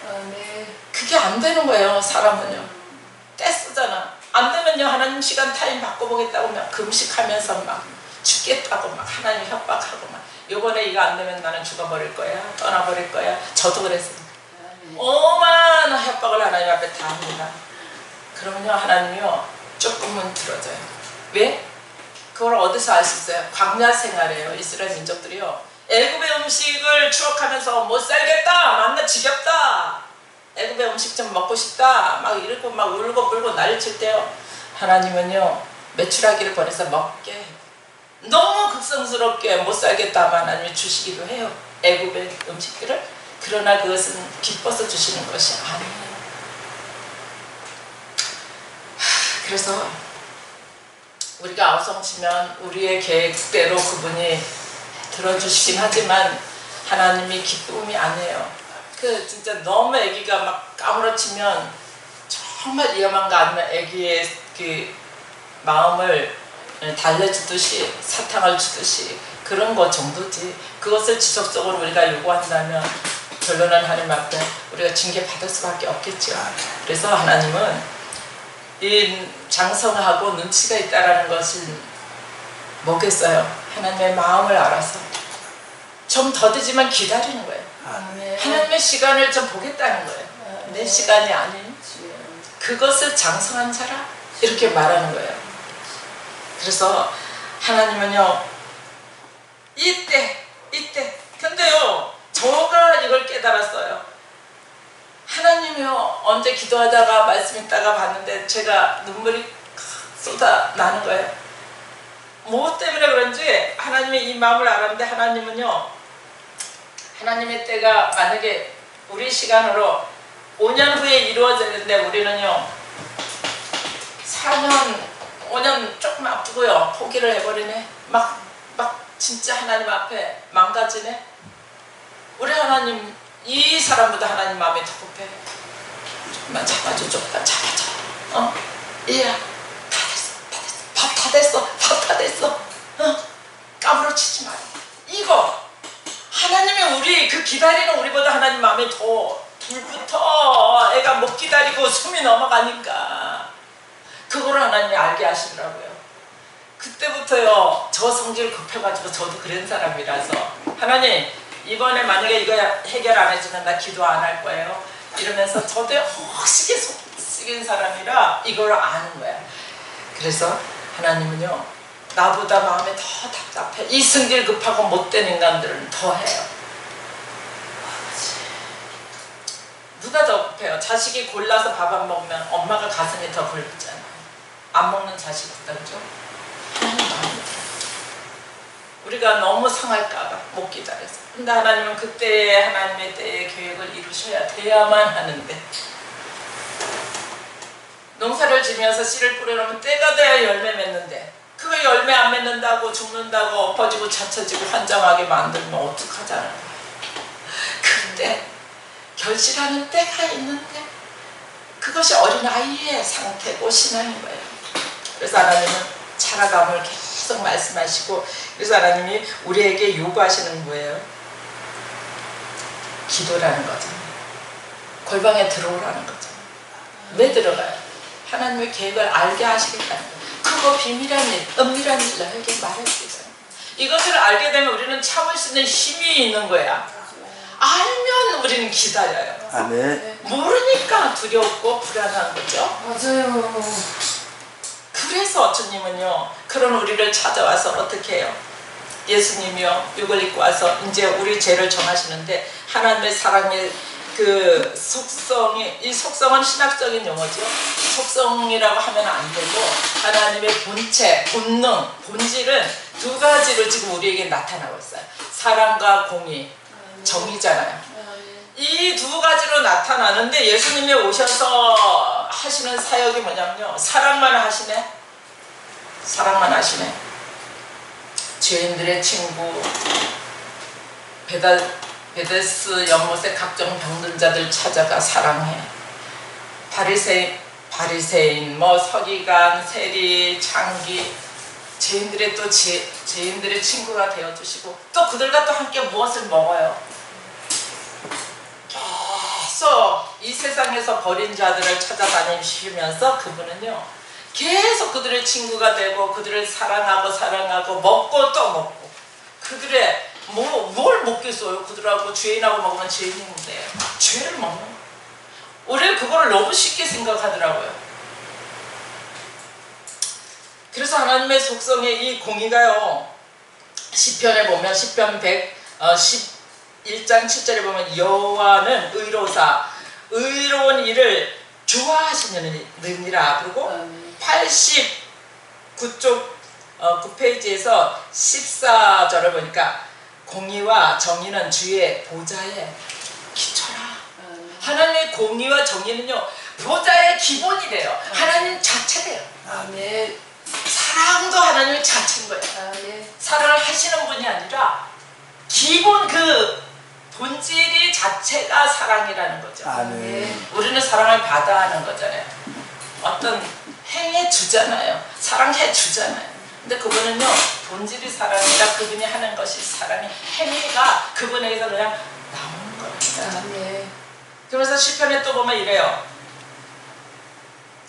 그게 안 되는 거예요. 사람은요 때 쓰잖아. 안 되면요 하나님 시간 타임 바꿔보겠다고 막 금식하면서 막 죽겠다고 막 하나님 협박하고 막 요번에 이거 안 되면 나는 죽어버릴 거야 떠나버릴 거야. 저도 그랬으니까 오만 협박을 하나님 앞에 다 합니다. 그러면요 하나님이요 조금은 들어줘요. 왜? 그걸 어디서 알 수 있어요? 광야 생활이에요. 이스라엘 민족들이요 애굽의 음식을 추억하면서 못 살겠다 만나 지겹다 애굽의 음식 좀 먹고 싶다 막 이러고 막 울고 불고 난리칠 때요 하나님은요 메추라기를 보내서 먹게 해요. 너무 극성스럽게 못 살겠다만 하나님이 주시기도 해요 애굽의 음식들을. 그러나 그것은 기뻐서 주시는 것이 아니에요. 그래서 우리가 아우성치면 우리의 계획대로 그분이 들어주시긴 하지만 하나님이 기쁨이 아니에요. 그 진짜 너무 아기가 막 까무러치면 정말 위험한 거 아니면 아기의 그 마음을 달래주듯이 사탕을 주듯이 그런 거 정도지. 그것을 지속적으로 우리가 요구한다면 결론은 하나님 앞에 우리가 징계 받을 수밖에 없겠죠. 그래서 하나님은 이 장성하고 눈치가 있다라는 것은 뭐겠어요? 하나님의 마음을 알아서 좀 더디지만 기다리는 거예요. 하나님의 시간을 좀 보겠다는 거예요. 내 시간이 아닌 그것을 장성한 자라 이렇게 말하는 거예요. 그래서 하나님은요 이때 근데요 저가 이걸 깨달았어요. 하나님이요 언제 기도하다가 말씀 읽다가 봤는데 제가 눈물이 쏟아 나는 거예요. 뭐 때문에 그런지 하나님의 이 마음을 알았는데 하나님은요 하나님의 때가 만약에 우리 시간으로 5년 후에 이루어지는데 우리는요 4년 5년 조금 앞두고요 포기를 해버리네. 막 진짜 하나님 앞에 망가지네. 우리 하나님 이 사람보다 하나님 마음이 더 급해. 조금만 잡아줘 조금만 잡아줘. 얘야 밥 다 됐어. 까무러치지 마. 이거 하나님이 우리 그 기다리는 우리보다 하나님 마음이 더 불부터 애가 못 기다리고 숨이 넘어가니까 그거를 하나님이 알게 하시더라고요. 그때부터요 저 성질 급해가지고 저도 그런 사람이라서 하나님 이번에 만약에 이거 해결 안 해주면 나 기도 안 할 거예요 이러면서 저도 혹시게 속쓰긴 사람이라 이걸 아는 거야. 그래서 하나님은요 나보다 마음이 더 답답해. 이 성질 급하고 못된 인간들은 더 해요. 누가 더 급해요? 자식이 골라서 밥 안 먹으면 엄마가 가슴이 더 굵잖아요. 안 먹는 자식보다 그죠? 하나님 마음이 우리가 너무 상할까봐 못 기다려서. 근데 하나님은 그때의 하나님의 때의 계획을 이루셔야 돼야만 하는데 농사를 지면서 씨를 뿌려놓으면 때가 돼야 열매 맺는데 그거 열매 안 맺는다고 죽는다고 엎어지고 차쳐지고 환장하게 만들면 어떡하잖아요. 근데 결실하는 때가 있는데 그것이 어린아이의 상태고 신앙인 거예요. 그래서 하나님은 자라감을 계속 말씀하시고 그래서 하나님이 우리에게 요구하시는 거예요. 기도라는 거죠. 골방에 들어오라는 거죠. 왜 들어가요? 하나님의 계획을 알게 하시겠다는 거예요. 그거 비밀한 일, 은밀한 일 너에게 말해주세요. 이것을 알게 되면 우리는 참을 수 있는 힘이 있는 거야. 알면 우리는 기다려요. 아멘. 모르니까 두렵고 불안한 거죠. 맞아요. 그래서 주님은요 그런 우리를 찾아와서 어떻게 해요? 예수님이요 육을 입고 와서 이제 우리 죄를 정하시는데 하나님의 사랑의 그 속성이, 이 속성은 신학적인 용어죠. 속성이라고 하면 안 되고 하나님의 본체, 본능, 본질은 두 가지를 지금 우리에게 나타나고 있어요. 사랑과 공의, 정의잖아요. 이 두 가지로 나타나는데 예수님이 오셔서 하시는 사역이 뭐냐면요 사랑만 하시네. 사랑만 하시네. 죄인들의 친구, 베데스 연못의 각종 병든 자들 찾아가 사랑해. 바리새인, 뭐 서기관, 세리, 창기, 죄인들의 또 죄인들의 친구가 되어주시고 또 그들과 또 함께 무엇을 먹어요. 계속 이 세상에서 버린 자들을 찾아다니시면서 그분은요 계속 그들의 친구가 되고 그들을 사랑하고 먹고 또 먹고 그들의 뭘 먹겠어요. 그들하고 죄인하고 먹으면 죄인인데 죄를 먹는 거예요. 우리는 그거를 너무 쉽게 생각하더라고요. 그래서 하나님의 속성의 이 공의가요 시편에 보면 시편 101장 7절에 보면 여호와는 의로사 의로운 일을 좋아하시느니라. 그리고 89쪽 9페이지에서 14절을 보니까 공의와 정의는 주의 보좌에 기초라. 하나님의 공의와 정의는요 보좌의 기본이래요. 하나님 자체래요. 아멘. 사랑도 하나님의 자체인 거예요. 아멘. 사랑을 하시는 분이 아니라 기본 그 본질이 자체가 사랑이라는 거죠. 아멘. 우리는 사랑을 받아 하는 거잖아요. 어떤 행해 주잖아요. 사랑해 주잖아요. 근데 그분은요, 본질이 사랑이라 그분이 하는 것이 사랑이, 행위가 그분에게서 그냥 나오는 겁니다. 그러면서 시편에 또 보면 이래요.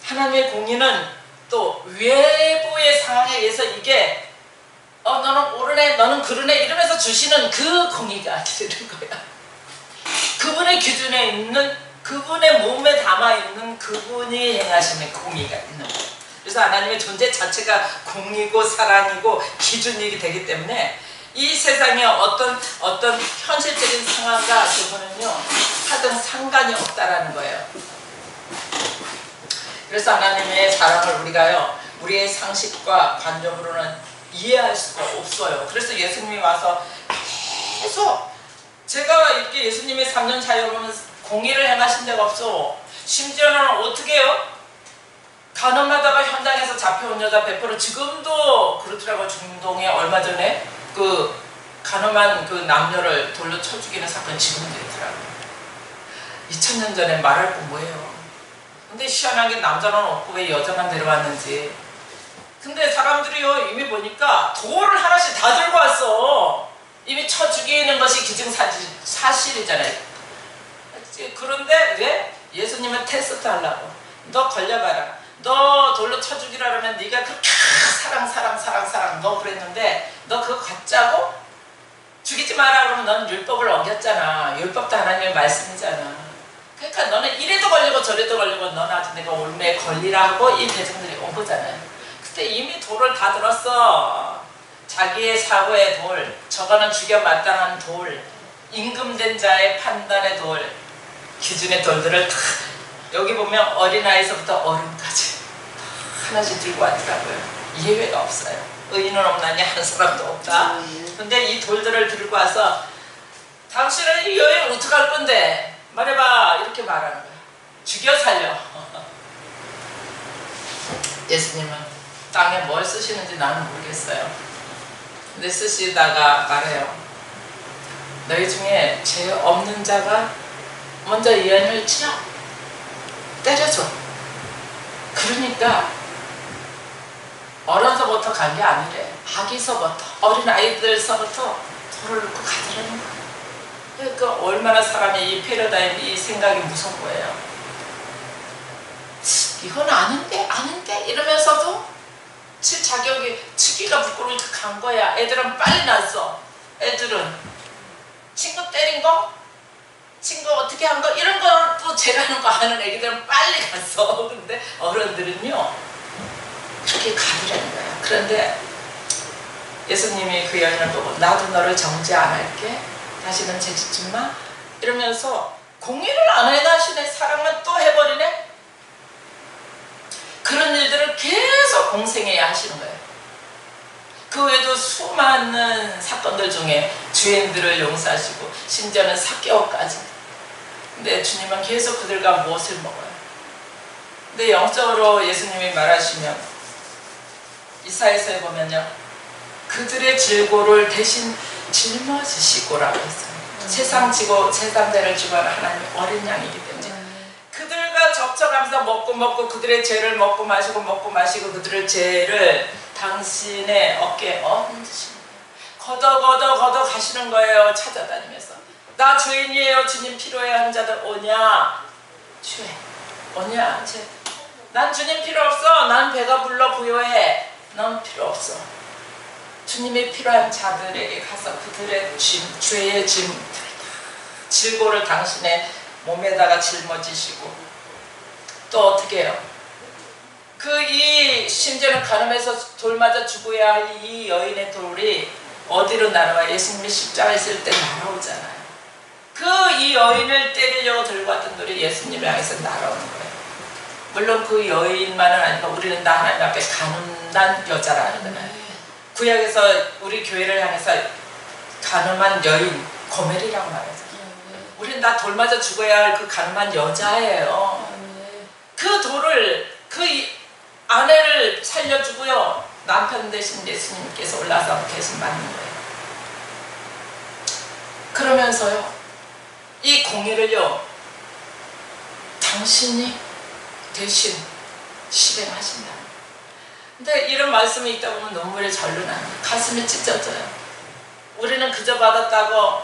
하나님의 공의는 또 외부의 상황에 의해서 이게 너는 옳으네, 너는 그러네 이러면서 주시는 그 공의가 되는 거야. 그분의 기준에 있는, 그분의 몸에 담아있는 그분이 행하시는 공의가 있는 거예요. 그래서 하나님의 존재 자체가 공의고 사랑이고 기준이 되기 때문에 이 세상에 어떤 현실적인 상황과 그분은요 하등 상관이 없다라는 거예요. 그래서 하나님의 사랑을 우리가요 우리의 상식과 관념으로는 이해할 수가 없어요. 그래서 예수님이 와서 계속, 제가 이렇게 예수님의 3년 사이에 보면 공의를 행하신 데가 없어. 심지어는 어떻게 해요? 간음하다가 현장에서 잡혀온 여자 100% 지금도 그렇더라고요. 중동에 얼마 전에 그 간음한 그 남녀를 돌로 쳐 죽이는 사건이 지금도 있더라고요. 2000년 전에 말할 거 뭐예요. 근데 희한하게 남자는 없고 왜 여자만 데려왔는지. 근데 사람들이요 이미 보니까 돌을 하나씩 다 들고 왔어. 이미 쳐 죽이는 것이 기증사실이잖아요. 그런데 왜? 예수님은 테스트 하려고. 너 걸려봐라. 너 돌로 쳐 죽이라 그러면 네가 그렇게 사랑 너 그랬는데 너 그거 가짜고? 죽이지 마라 그러면 넌 율법을 어겼잖아. 율법도 하나님의 말씀이잖아. 그러니까 너는 이래도 걸리고 저래도 걸리고 넌 아직 내가 올매에 걸리라 하고 이 대중들이 온 거잖아요. 그때 이미 돌을 다 들었어. 자기의 사고의 돌, 저거는 죽여 마땅한 돌, 임금된 자의 판단의 돌, 기준의 돌들을 다 여기 보면 어린아이서부터 어른까지 하나씩 들고 왔더라고요. 예외가 없어요. 의인은 없나니 한 사람도 없다. 근데 이 돌들을 들고 와서 당신은 이 여행 어떻게 할 건데? 말해봐. 이렇게 말하는 거야. 죽여 살려. 예수님은 땅에 뭘 쓰시는지 나는 모르겠어요. 근데 쓰시다가 말해요. 너희 중에 죄 없는 자가 먼저 이 여인을 치라. 때려줘. 그러니까 어른서부터 간 게 아니래. 아기서부터, 어린아이들서부터 돌을 놓고 가더라는 거야. 그러니까 얼마나 사람의 이 패러다임, 이 생각이 무서운 거예요. 이건 아는데 이러면서도 칠 자격이, 치기가 부끄러우니까 간 거야. 애들은 빨리 났어. 애들은 친구 때린 거? 친구 어떻게 한 거? 이런 걸 또 죄라는 거 아는 애기들은 빨리 갔어. 근데 어른들은요 그렇게 가더라는 거야. 그런데 예수님이 그 여인을 보고 나도 너를 정죄 안 할게. 다시는 죄짓지 마. 이러면서 공의를 안 해나시네. 사랑은 또 해버리네. 그런 일들을 계속 공생해야 하시는 거예요. 그 외에도 수많은 사건들 중에 죄인들을 용서하시고 심지어는 사개오까지. 근데 주님은 계속 그들과 무엇을 먹어요. 근데 영적으로 예수님이 말하시면 이사야서에 보면요 그들의 질고를 대신 짊어지시고라고 했어요. 세상 지고 세상대를 지고 하는 하나님의 어린 양이기 때문에 그들과 접촉하면서 먹고 그들의 죄를 먹고 마시고 그들의 죄를 당신의 어깨에 얹으시는 거예요. 걷어 가시는 거예요. 찾아다니면서 나 죄인이에요. 주님 필요해 하는 자들 오냐? 죄 오냐? 죄. 난 주님 필요 없어. 난 배가 불러 부요해. 넌 필요 없어. 주님이 필요한 자들에게 가서 그들의 죄의 질고를 당신의 몸에다가 짊어지시고 또 어떻게 해요? 심지어는 간음해서 돌 맞아 죽어야 할 이 여인의 돌이 어디로 날아와? 예수님이 십자가에 있을 때 날아오잖아요. 이 여인을 때리려고 들고 왔던 돌이 예수님을 향해서 날아오는 거예요. 물론 그 여인만은 아니고 우리는 다 하나님 앞에 가늠한 여자라 하잖아요. 구약에서 우리 교회를 향해서 가늠한 여인, 고멜이라고 말하죠. 우리는 다 돌 맞아 죽어야 할 그 가늠한 여자예요. 그 돌을, 아내를 살려주고요 남편 대신 예수님께서 올라서 계속 맞는 거예요. 그러면서요, 이 공의를요, 당신이 대신 실행하신다. 근데 이런 말씀이 있다 보면 눈물이 절로 나요. 가슴이 찢어져요. 우리는 그저 받았다고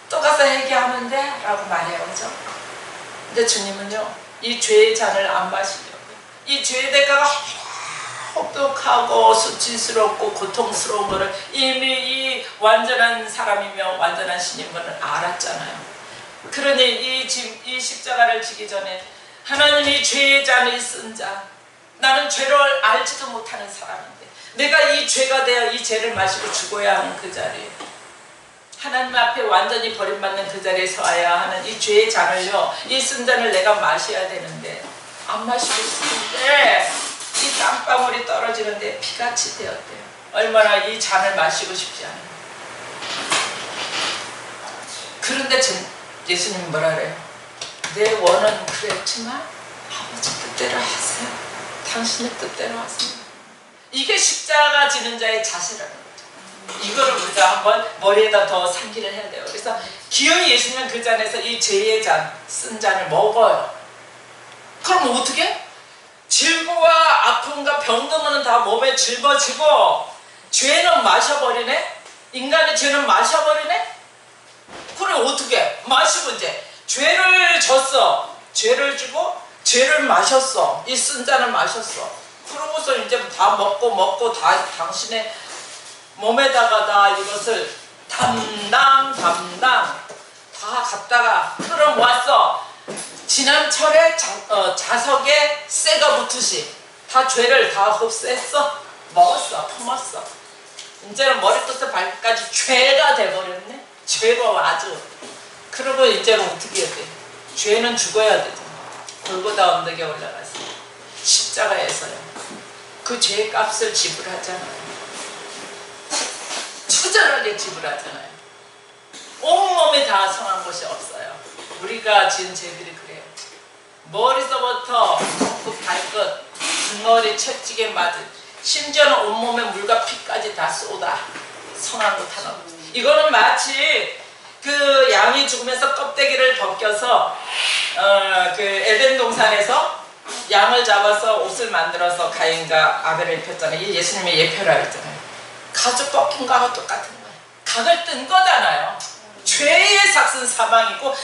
또 가서 회개하면 돼? 라고 말해요. 그죠? 근데 주님은요, 이 죄의 잔을 안 마시려고요. 이 죄의 대가가 혹독하고 수치스럽고 고통스러운 것을 이미 이 완전한 사람이며 완전한 신인분은 알았잖아요. 그러니 이 십자가를 지기 전에 하나님이 죄의 잔을 쓴 자, 나는 죄를 알지도 못하는 사람인데 내가 이 죄가 되어 이 죄를 마시고 죽어야 하는 그 자리에, 하나님 앞에 완전히 버림받는 그 자리에 서야 하는 이 죄의 잔을요, 이 쓴 잔을 내가 마셔야 되는데 안 마시고 있는데 이 땀방울이 떨어지는데 피같이 되었대요. 얼마나 이 잔을 마시고 싶지 않아요. 그런데 예수님은 뭐라 그래요? 내 원은 그랬지만 아버지 뜻대로 하세요. 당신의 뜻대로 하세요. 이게 십자가 지는 자의 자세라는 거죠. 이거를 우리가 한번 머리에다 더 상기를 해야 돼요. 그래서 기어이 예수님은 그 잔에서 이 죄의 잔, 쓴 잔을 먹어요. 그럼 어떻게? 질고와 아픔과 병든거는 다 몸에 짊어지고 죄는 마셔버리네? 인간의 죄는 마셔버리네? 그래 어떻게? 마시고 이제 죄를 졌어. 죄를 주고 죄를 마셨어. 이 쓴 잔을 마셨어. 그러고서 이제 다 먹고 다 당신의 몸에다가 다 이것을 담당 다 갖다가 끌어모았어. 지난 철에 자석에 쇠가 붙듯이 다 죄를 다 흡수했어. 먹었어. 품었어. 이제는 머리부터 발끝까지 죄가 돼버렸네. 죄가 아주. 그러고 이제는 어떻게 해야 돼? 죄는 죽어야 되죠. 골고다 언덕에 올라가서 십자가에서요, 그 죄의 값을 지불하잖아요. 처절하게 지불하잖아요. 온몸이 다 성한 것이 없어요. 우리가 지은 죄들이 그래요. 머리서부터 손끝 발끝 등허리 채찍에 맞은, 심지어는 온몸에 물과 피까지 다 쏟아 성한 것 하나 없어. 이거는 마치 그 양이 죽으면서 껍데기를 벗겨서 그 에덴 동산에서 양을 잡아서 옷을 만들어서 가인과 아벨을 입혔잖아요. 이 예수님의 예표라 했잖아요. 가죽 벗긴 거하고 똑같은 거예요. 각을 뜬 거잖아요. 죄의 삭은 사망이고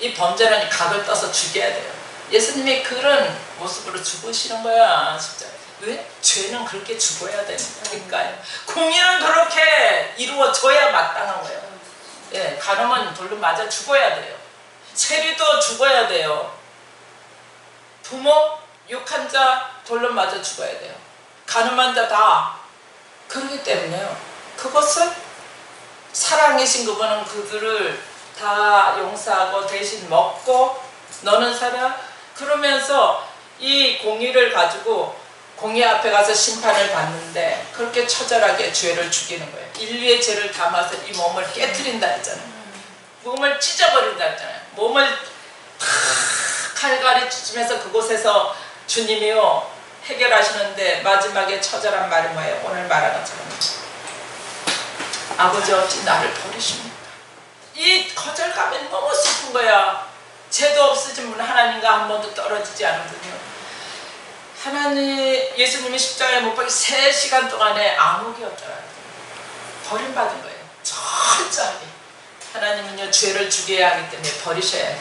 이 범죄는 각을 떠서 죽여야 돼요. 예수님이 그런 모습으로 죽으시는 거야. 진짜. 왜? 죄는 그렇게 죽어야 되니까요. 공의는 그렇게 이루어져야 마땅한 거예요. 예, 간음은 돌로 맞아 죽어야 돼요. 세리도 죽어야 돼요. 부모 욕한 자 돌로 맞아 죽어야 돼요. 간음한 자 다. 그렇기 때문에요, 그것을 사랑이신 그분은 그들을 다 용서하고 대신 먹고 너는 살아. 그러면서 이 공의를 가지고 공의 앞에 가서 심판을 받는데 그렇게 처절하게 죄를 죽이는 거예요. 인류의 죄를 담아서 이 몸을 깨트린다 했잖아요. 몸을 찢어버린다 했잖아요. 몸을 칼갈이 찢으면서 그곳에서 주님이요 해결하시는데 마지막에 처절한 말이 뭐예요? 오늘 말하는 것처럼 아버지 어찌 나를 버리십니까? 이 거절감이 너무 슬픈 거야. 죄도 없으신 분, 하나님과 한 번도 떨어지지 않은 분이요, 하나님 예수님이 십자가에 못 박혀 3시간 동안에 암흑이 없더라고요. 버림받은 거예요. 철저하게. 하나님은요 죄를 죽여야 하기 때문에 버리셔야 해요.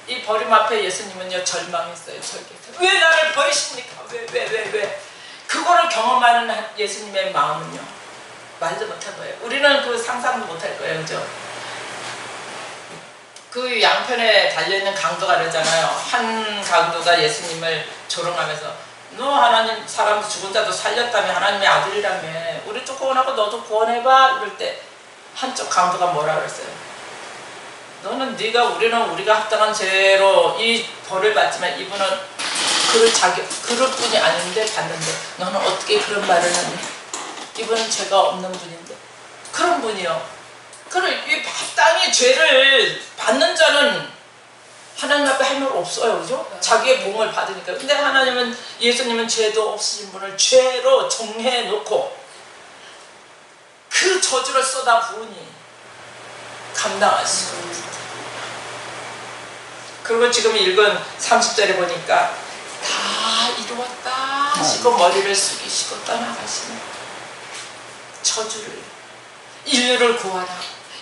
이 버림 앞에 예수님은요 절망했어요. 절개했어요. 왜 나를 버리십니까? 왜? 그거를 경험하는 예수님의 마음은요 말도 못할 거예요. 우리는 그 상상도 못할 거예요. 그죠? 그 양편에 달려있는 강도가 그러잖아요. 한 강도가 예수님을 조롱하면서 너 하나님 사람 죽은 자도 살렸다며 하나님의 아들이라며 우리 또 구원하고 너도 구원해봐. 이럴 때 한쪽 강도가 뭐라 그랬어요? 너는 우리는 우리가 합당한 죄로 이 벌을 받지만 이분은 그럴 뿐이 아닌데 받는데 너는 어떻게 그런 말을 하니? 이분은 죄가 없는 분인데. 그런 분이요. 그럼 이 합당히 죄를 받는 자는 하나님 앞에 할 말 없어요. 그죠? 자기의 복음을 받으니까. 근데 하나님은, 예수님은 죄도 없으신 분을 죄로 정해놓고 그 저주를 쏟아 부으니 감당하시고. 그리고 지금 읽은 30절에 보니까 다 이루었다 하시고 머리를 숙이시고 떠나가시는 저주를, 인류를 구하라,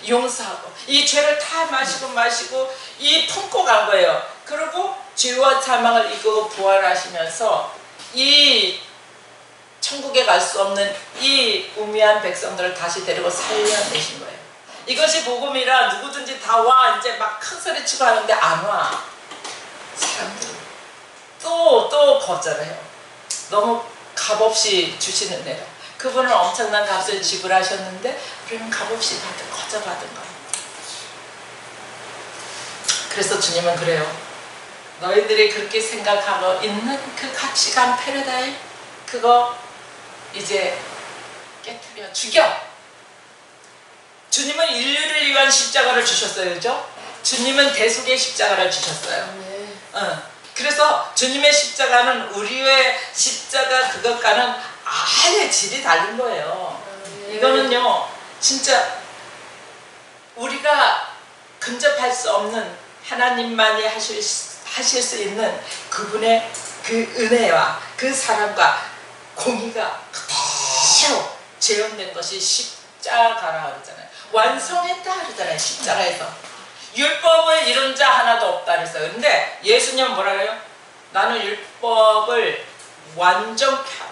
용서하고 이 죄를 다 마시고 이 품고 간 거예요. 그리고 죄와 사망을 이기고 부활하시면서 이 천국에 갈 수 없는 이 우매한 백성들을 다시 데리고 살려내신 거예요. 이것이 복음이라 누구든지 다 와 이제 막 큰 소리 치고 하는데 안 와. 사람들 또 거절해요. 너무 값없이 주시는 대로. 그분은 엄청난 값을 지불하셨는데 우리는 값없이 거저받은 거예요. 그래서 주님은 그래요. 너희들이 그렇게 생각하고 있는 그 가치관 패러다임 그거 이제 깨트려 죽여. 주님은 인류를 위한 십자가를 주셨어요. 그죠? 주님은 대속의 십자가를 주셨어요. 그래서 주님의 십자가는 우리의 십자가 그것과는 아예 질이 다른 거예요. 이거는요 진짜 우리가 근접할 수 없는 하나님만이 하실 수 있는 그분의 그 은혜와 그 사랑과 공의가 그대로 재현된 것이 십자가라 그러잖아요. 완성했다 그러잖아요. 십자가에서 율법을 이룬 자 하나도 없다 그랬어요. 근데 예수님은 뭐라 그래요? 나는 율법을 완전케 하라.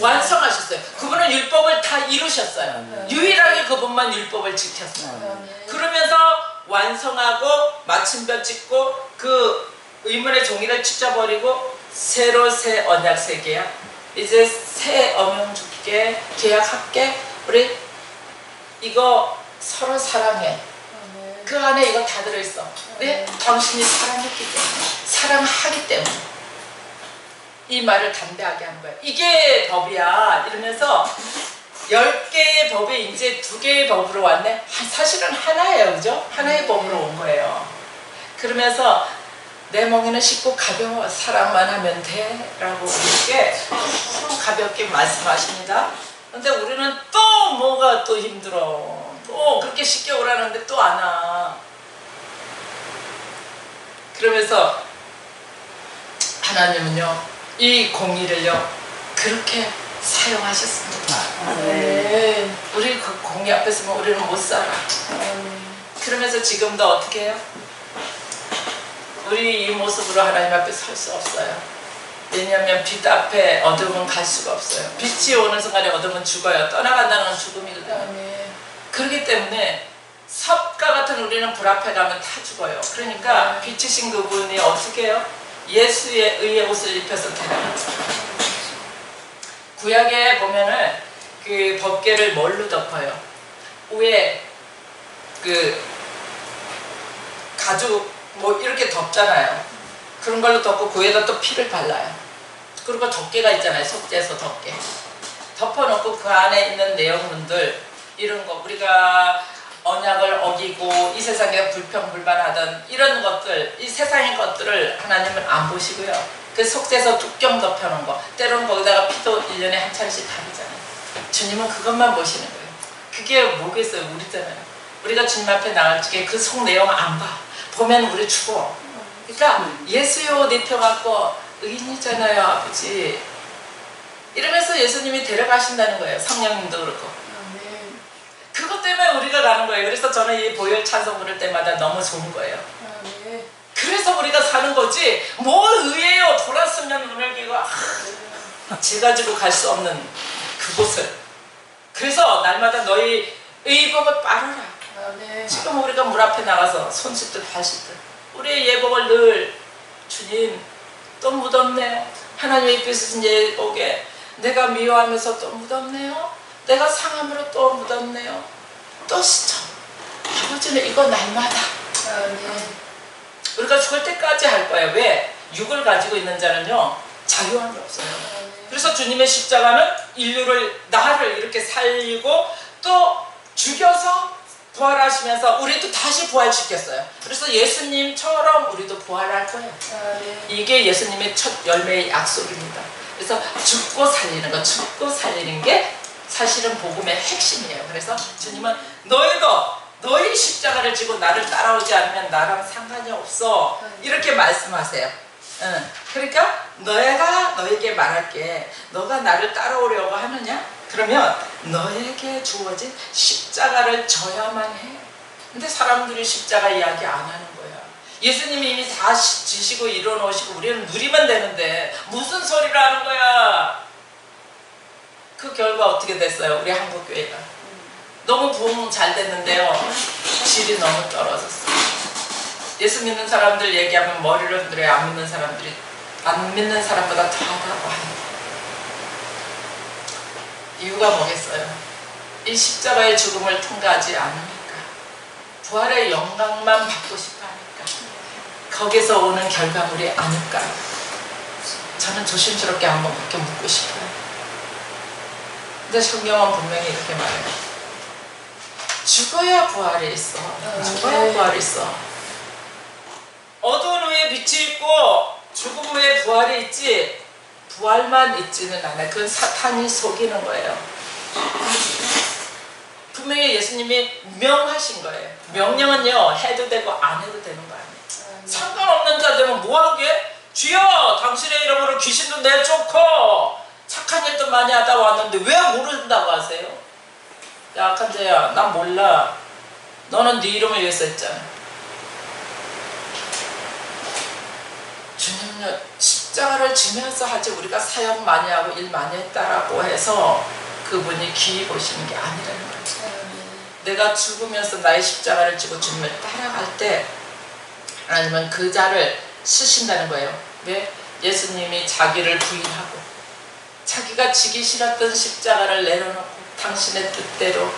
완성하셨어요. 그분은 율법을 다 이루셨어요. 유일하게 그분만 율법을 지켰어요. 그러면서 완성하고 마침표 찍고 그 의문의 종이를 찢어버리고 새로 새 언약 새 계약, 이제 새 엄영 줄게, 계약할게, 우리 이거 서로 사랑해. 그 안에 이거 다 들어있어. 네? 당신이 사랑했기 때문에, 사랑하기 때문에 이 말을 담대하게 한 거예요. 이게 법이야 이러면서 10개의 법이 이제 2개의 법으로 왔네. 사실은 하나예요. 그죠? 하나의 법으로 온 거예요. 그러면서 내 멍에는 쉽고 가벼워, 사랑만 하면 돼 라고 이렇게 가볍게 말씀하십니다. 근데 우리는 또 뭐가 또 힘들어, 또 그렇게 쉽게 오라는데 또 안 와. 그러면서 하나님은요 이 공의를요 그렇게 사용하셨습니다. 우리 그 공의 앞에 서면 우리는 못 살아. 그러면서 지금도 어떻게 해요? 우리 이 모습으로 하나님 앞에 설 수 없어요. 왜냐하면 빛 앞에 어둠은 갈 수가 없어요. 빛이 오는 순간에 어둠은 죽어요. 떠나간다는 건 죽음이거든요. 그렇기 때문에 섭과 같은 우리는 불 앞에 가면 다 죽어요. 그러니까 빛이신 그분이 어떻게 해요? 예수의 의의 옷을 입혀서 데려가죠. 구약에 보면은 그 법궤를 뭘로 덮어요? 위에 그 가죽 뭐 이렇게 덮잖아요. 그런 걸로 덮고 그 위에다 또 피를 발라요. 그리고 덮개가 있잖아요. 속죄소 덮개. 덮어놓고 그 안에 있는 내용물들 이런 거 우리가 언약을 어기고 이 세상에 불평불만하던 이런 것들, 이 세상의 것들을 하나님은 안 보시고요. 그 속죄소 뚜껑 덮여놓은 거, 때로는 거기다가 피도 1년에 한 차례씩 바르잖아요. 주님은 그것만 보시는 거예요. 그게 뭐겠어요? 우리잖아요. 우리가 주님 앞에 나갈 적에 그 속 내용 안 봐. 보면 우리 죽어. 그러니까 예수의 옷 입혀갖고 의인이잖아요 아버지 이러면서 예수님이 데려가신다는 거예요. 성령님도 그렇고. 그것 때문에 우리가 가는 거예요. 그래서 저는 이 보혈 찬송 부를 때마다 너무 좋은 거예요. 그래서 우리가 사는 거지 뭘 의해요. 돌았으면 눈을 끼고 쟤 가지고 갈 수 없는 그곳을. 그래서 날마다 너희 의복을 빨아라. 지금 우리가 물 앞에 나가서 손 씻듯 발 씻듯 우리의 예복을 늘 주님 또 묻었네요. 하나님의 입히신 예복에 내가 미워하면서 또 묻었네요. 내가 상함으로 또 묻었네요. 또 씻어. 아버지는 이거 날마다 우리가 죽을 때까지 할 거예요. 왜? 육을 가지고 있는 자는요 자유함이 없어요. 그래서 주님의 십자가는 인류를 나를 이렇게 살리고 또 죽여서 부활하시면서 우리도 다시 부활시켰어요. 그래서 예수님처럼 우리도 부활할 거예요. 이게 예수님의 첫 열매의 약속입니다. 그래서 죽고 살리는 거, 죽고 살리는 게 사실은 복음의 핵심이에요. 그래서 주님은 너희도 너희 십자가를 지고 나를 따라오지 않으면 나랑 상관이 없어. 이렇게 말씀하세요. 응. 그러니까 내가 너에게 말할게. 너가 나를 따라오려고 하느냐? 그러면 너에게 주어진 십자가를 져야만 해. 근데 사람들이 십자가 이야기 안 하는 거야. 예수님이 이미 다 지시고 일어놓으시고 우리는 누리면 되는데 무슨 소리를 하는 거야. 그 결과 어떻게 됐어요? 우리 한국교회가 너무 부흥 잘 됐는데요, 질이 너무 떨어졌어요. 예수 믿는 사람들 얘기하면 머리를 흔들어요. 안 믿는 사람들이 안 믿는 사람보다 더 하다고 합니다. 이유가 뭐겠어요? 이 십자가의 죽음을 통과하지 않으니까, 부활의 영광만 받고 싶어 하니까, 거기서 오는 결과물이 아닐까. 저는 조심스럽게 한번 그렇게 묻고 싶어요. 근데 성경은 분명히 이렇게 말해요. 죽어야 부활이 있어. 죽어야 부활이 있어. 어두운 후에 빛이 있고 죽음 후에 부활이 있지, 부활만 있지는 않아요. 그건 사탄이 속이는 거예요. 분명히 예수님이 명하신 거예요. 명령은요, 해도 되고 안 해도 되는 거 아니에요. 상관없는 자 되면 뭐하게? 주여 당신의 이름으로 귀신도 내쫓고 착한 일도 많이 하다 왔는데 왜 모른다고 하세요? 야, 악한 자야, 난 몰라. 너는 네 이름을 위해서 했잖아. 주님은 십자가를 지면서 하지 우리가 사역 많이 하고 일 많이 했다라고 해서 그분이 귀히 보시는 게 아니라는 거죠. 내가 죽으면서 나의 십자가를 지고 주님을 따라갈 때 아니면 그 자를 쓰신다는 거예요. 왜? 예수님이 자기를 부인하고 자기가 지기 싫었던 십자가를 내려놓고 당신의 뜻대로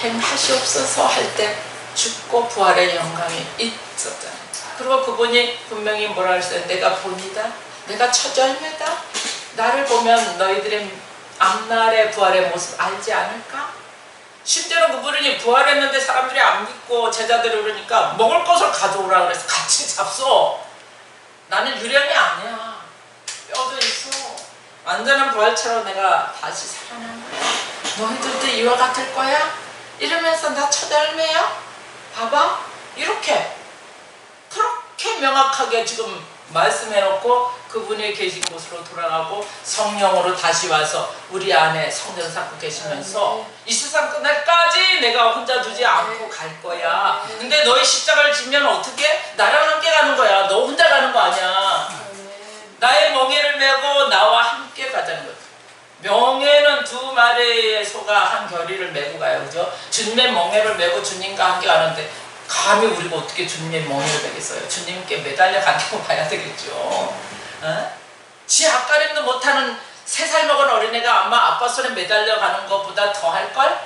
행하시옵소서 할 때 죽고 부활의 영광이 있었잖아요. 그리고 그분이 분명히 뭐라 했어요? 내가 본이다, 내가 처절매다. 나를 보면 너희들의 앞날의 부활의 모습 알지 않을까? 심지어는 그분이 부활했는데 사람들이 안 믿고 제자들이 그러니까 먹을 것을 가져오라 그래서 같이 잡숴. 나는 유령이 아니야. 뼈도 있어. 완전한 부활처럼 내가 다시 살아난 거야. 너희들도 이와 같을 거야? 이러면서 나 처절매야? 봐봐. 이렇게 그렇게 명확하게 지금 말씀해놓고 그분이 계신 곳으로 돌아가고 성령으로 다시 와서 우리 안에 성전 쌓고 계시면서 이 세상 끝날까지 내가 혼자 두지 않고 갈 거야. 근데 너희 십자가를 지면 어떻게? 나랑 함께 가는 거야. 너 혼자 가는 거 아니야. 나의 멍에를 메고 나와 함께 가자는 거죠. 명예는 두 마리의 소가 한 결의를 메고 가요. 그죠? 주님의 멍에를 메고 주님과 함께 가는데 감히 우리가 어떻게 주님의 멍에를 메겠어요? 주님께 매달려 가지고 가야 되겠죠. 어? 지 앞가림도 못하는 3살 먹은 어린애가 아마 아빠 손에 매달려 가는 것보다 더 할걸?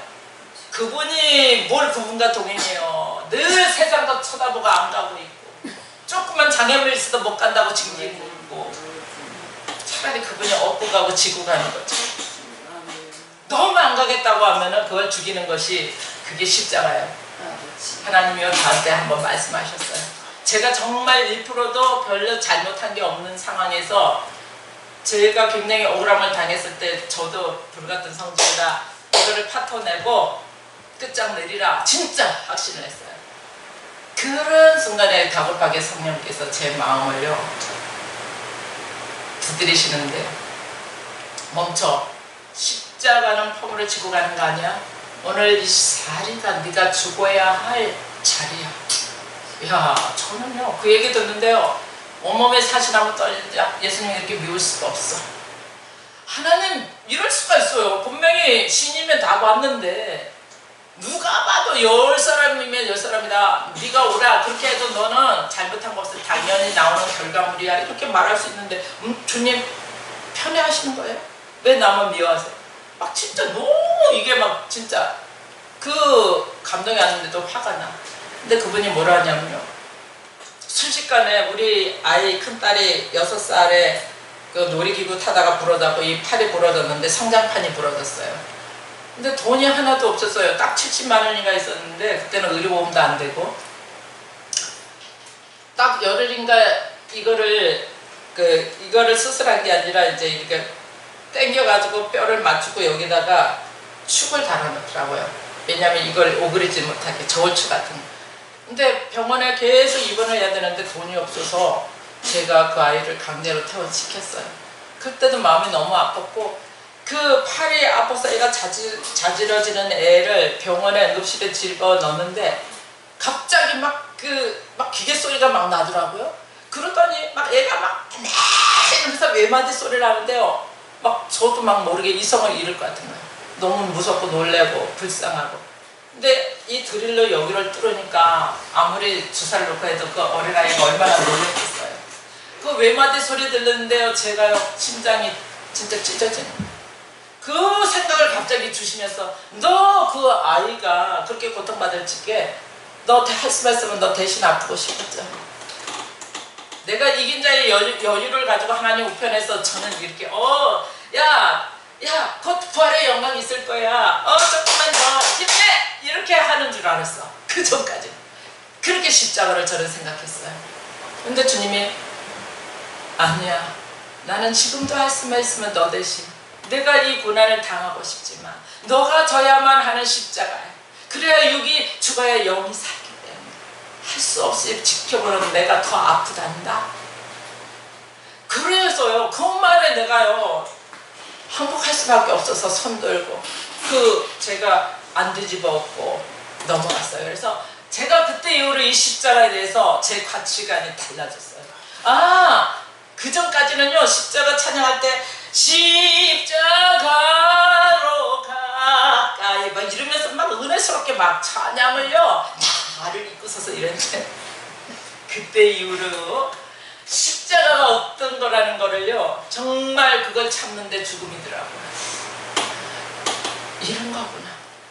그분이 뭘 그분과 동행해요. 늘 세상도 쳐다보고 안 가고 있고 조그만 장애물 있어도 못 간다고 징징 굴고 차라리 그분이 업고 가고 지고 가는 거죠. 너무 안 가겠다고 하면은 그걸 죽이는 것이 그게 십자가예요. 하나님이 저한테 한번 말씀하셨어요. 제가 정말 1%도 별로 잘못한 게 없는 상황에서 제가 굉장히 억울함을 당했을 때 저도 불같은 성질이라 이거를 파토내고 끝장 내리라 진짜 확신을 했어요. 그런 순간에 다급하게 성령께서 제 마음을요 두드리시는데 멈춰. 십자가는 폼으로 지고 가는 거 아니야? 오늘 이 자리가 네가 죽어야 할 자리야. 야, 저는요 그 얘기 듣는데요 온몸에 사시나무 떨리자. 예수님 이렇게 미울 수가 없어. 하나님 이럴 수가 있어요. 분명히 신이면 다 봤는데 누가 봐도 10사람이면 10사람이다. 네가 오라. 그렇게 해도 너는 잘못한 거 없어. 당연히 나오는 결과물이야. 이렇게 말할 수 있는데 주님 편애하시는 거예요? 왜 나만 미워하세요? 막 진짜 너무 이게 막 진짜 그 감동이 왔는데도 화가 나. 근데 그분이 뭐라 하냐면요. 순식간에 우리 아이 큰딸이 6살에 그 놀이기구 타다가 부러졌고 이 팔이 부러졌는데 성장판이 부러졌어요. 근데 돈이 하나도 없었어요. 딱 70만 원인가 있었는데 그때는 의료보험도 안 되고 딱 열흘인가 이거를 수술한 게 아니라 이제 이렇게 당겨가지고 뼈를 맞추고 여기다가 축을 달아놓더라고요. 왜냐하면 이걸 오그리지 못하게 저울추 같은 거. 근데 병원에 계속 입원을 해야 되는데 돈이 없어서 제가 그 아이를 강제로 퇴원시켰어요. 그때도 마음이 너무 아팠고 그 팔이 아파서 애가 자지러지는 애를 병원에 응급실에 집어넣는데 갑자기 막 기계 소리가 막 나더라고요. 그러더니 막 애가 막 이러면서 외마디 소리를 하는데요. 막 저도 막 모르게 이성을 잃을 것 같은 거예요. 너무 무섭고 놀래고 불쌍하고. 근데 이 드릴로 여기를 뚫으니까 아무리 주사를 놓고 해도 그 어린아이가 얼마나 놀랬겠어요. 그 외마디 소리 들렸는데요. 제가요 심장이 진짜 찢어지는 거예요. 그 생각을 갑자기 주시면서 너 그 아이가 그렇게 고통받을 적에 너 할 수 있으면 너 대신 아프고 싶었죠. 내가 이긴 자의 여유를 가지고 하나님 우편에서 저는 이렇게 야 곧 부활의 영광이 있을 거야. 조금만 더 힘내 이렇게 하는 줄 알았어. 그 전까지 그렇게 십자가를 저는 생각했어요. 근데 주님이 아니야, 나는 지금도 할 수만 있으면 너 대신 내가 이 고난을 당하고 싶지만 너가 져야만 하는 십자가야. 그래야 육이 죽어야 영이 살기 때문에 할 수 없이 지켜보는 내가 더 아프단다. 그래서요 그 말에 내가요 항복할 수밖에 없어서 손 들고 제가 안 뒤집어 엎고 넘어갔어요. 그래서 제가 그때 이후로 이 십자가에 대해서 제 가치관이 달라졌어요. 그 전까지는요 십자가 찬양할 때 십자가로 가까이 막 이러면서 막 은혜스럽게 막 찬양을요 나를 입고 서서 이랬는데 그때 이후로 십자가가 어떤 거라는 거를요 정말 그걸 참는데 죽음이더라고요. 이런 거구나.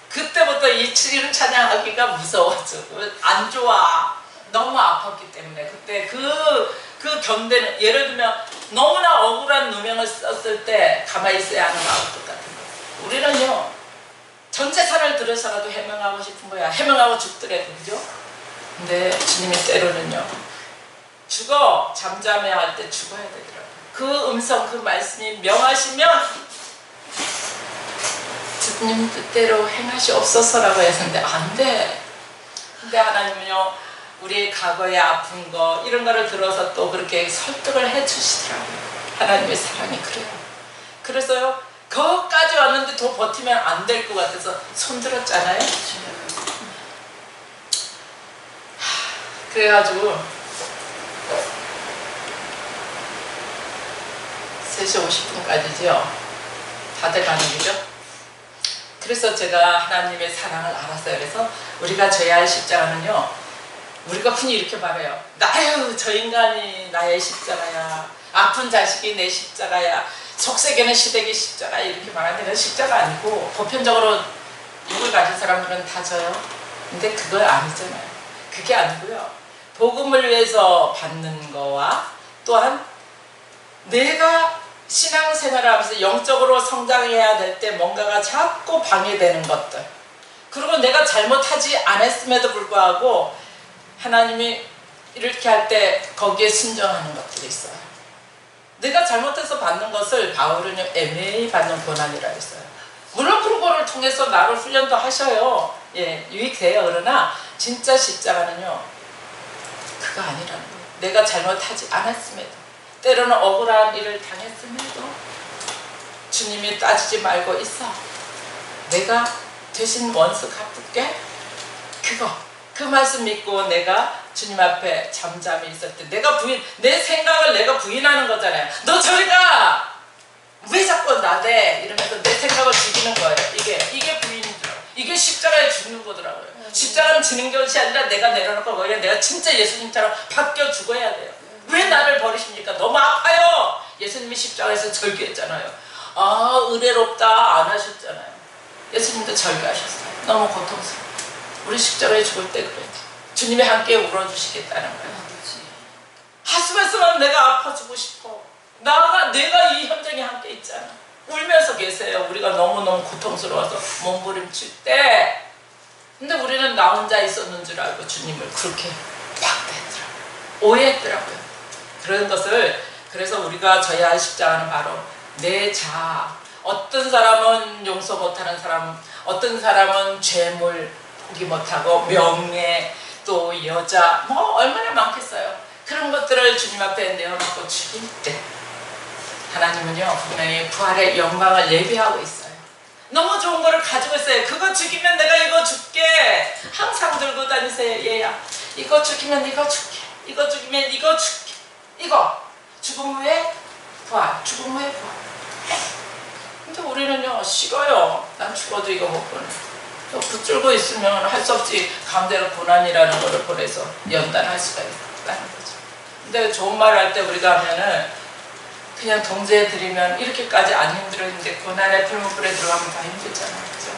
그때부터 이런 찬양하기가 무서워지고 안 좋아. 너무 아팠기 때문에 그때 그 견뎌는, 예를 들면 너무나 억울한 누명을 썼을 때 가만히 있어야 하는 마음 똑같은 거예요. 우리는요 전 재산을 들여서라도 해명하고 싶은 거야. 해명하고 죽더라도, 그죠? 근데 주님이 때로는요 잠잠해야 할 때 죽어야 되더라고요. 그 음성, 그 말씀이 명하시면 주님 뜻대로 행하시옵소서라고 했는데 안 돼. 근데 하나님은요 우리의 과거의 아픈 거 이런 거를 들어서 또 그렇게 설득을 해주시더라고요. 하나님의 사랑이 그래요. 그래서요 거기까지 왔는데 더 버티면 안 될 것 같아서 손들었잖아요. 그래가지고 3시 50분까지죠. 다 돼가는 거죠. 그래서 제가 하나님의 사랑을 알았어요. 그래서 우리가 져야 할 십자가는요 우리가 흔히 이렇게 말해요. 나유 저 인간이 나의 십자가야. 아픈 자식이 내 십자가야. 속세계는 시댁의 십자가 이렇게 말하는데 십자가 아니고 보편적으로 육을 가진 사람들은 다 져요. 근데 그거 아니잖아요. 그게 아니고요. 복음을 위해서 받는 거와 또한 내가 신앙생활을 하면서 영적으로 성장해야 될 때 뭔가가 자꾸 방해되는 것들, 그리고 내가 잘못하지 않았음에도 불구하고 하나님이 이렇게 할 때 거기에 순종하는 것들이 있어요. 내가 잘못해서 받는 것을 바울은요 애매히 받는 고난이라 했어요. 물론 그런 거를 통해서 나를 훈련도 하셔요. 예, 유익돼요. 그러나 진짜 십자가는요 그거 아니라는 거예요. 내가 잘못하지 않았음에도, 때로는 억울한 일을 당했음에도 주님이 따지지 말고 있어. 내가 대신 원수 갚을게. 그 말씀 믿고 내가 주님 앞에 잠잠히 있을 때 내 생각을 내가 부인하는 거잖아요. 너 저리 가! 왜 자꾸 나대? 이러면서 내 생각을 죽이는 거예요. 이게 부인이더라고요. 이게 십자가에 죽는 거더라고요. 십자가는 지는 것이 아니라 내가 내려놓고 거기에 내가 진짜 예수님처럼 바뀌어 죽어야 돼요. 왜 나를 버리십니까? 너무 아파요. 예수님이 십자가에서 절규했잖아요. 은혜롭다 안 하셨잖아요. 예수님도 절규하셨어요. 너무 고통스러워. 우리 십자가에 죽을 때 그래. 주님이 함께 울어주시겠다는 거예요. 하스면서만 내가 아파주고 싶어. 내가 이 현장에 함께 있잖아. 울면서 계세요. 우리가 너무너무 고통스러워서 몸부림칠 때. 근데 우리는 나 혼자 있었는 줄 알고 주님을 그렇게 박대했더라고요. 오해했더라고요. 그런 것을, 그래서 우리가 져야 할 십자가는 바로 내 자아. 어떤 사람은 용서 못하는 사람, 어떤 사람은 재물 포기 못하고 명예 또 여자 뭐 얼마나 많겠어요. 그런 것들을 주님 앞에 내어놓고 죽일 때 하나님은요 분명히 부활의 영광을 예비하고 있어요. 너무 좋은 거를 가지고 있어요. 그거 죽이면 내가 이거 줄게. 항상 들고 다니세요. 얘야 이거 죽이면 이거 줄게. 이거 죽이면 이거 줄게. 이거 죽음 후에 부활, 죽음 후에 부활. 근데 우리는요 싫어요. 난 죽어도 이거 못 보내. 또 붙들고 있으면 할 수 없지. 가운데로 고난이라는 거를 보내서 연단할 수가 있다는 거죠. 근데 좋은 말 할 때 우리가 하면은 그냥 동제해 드리면 이렇게까지 안 힘들었는데 고난의 풀무불에 들어가면 더 힘들잖아요. 그죠?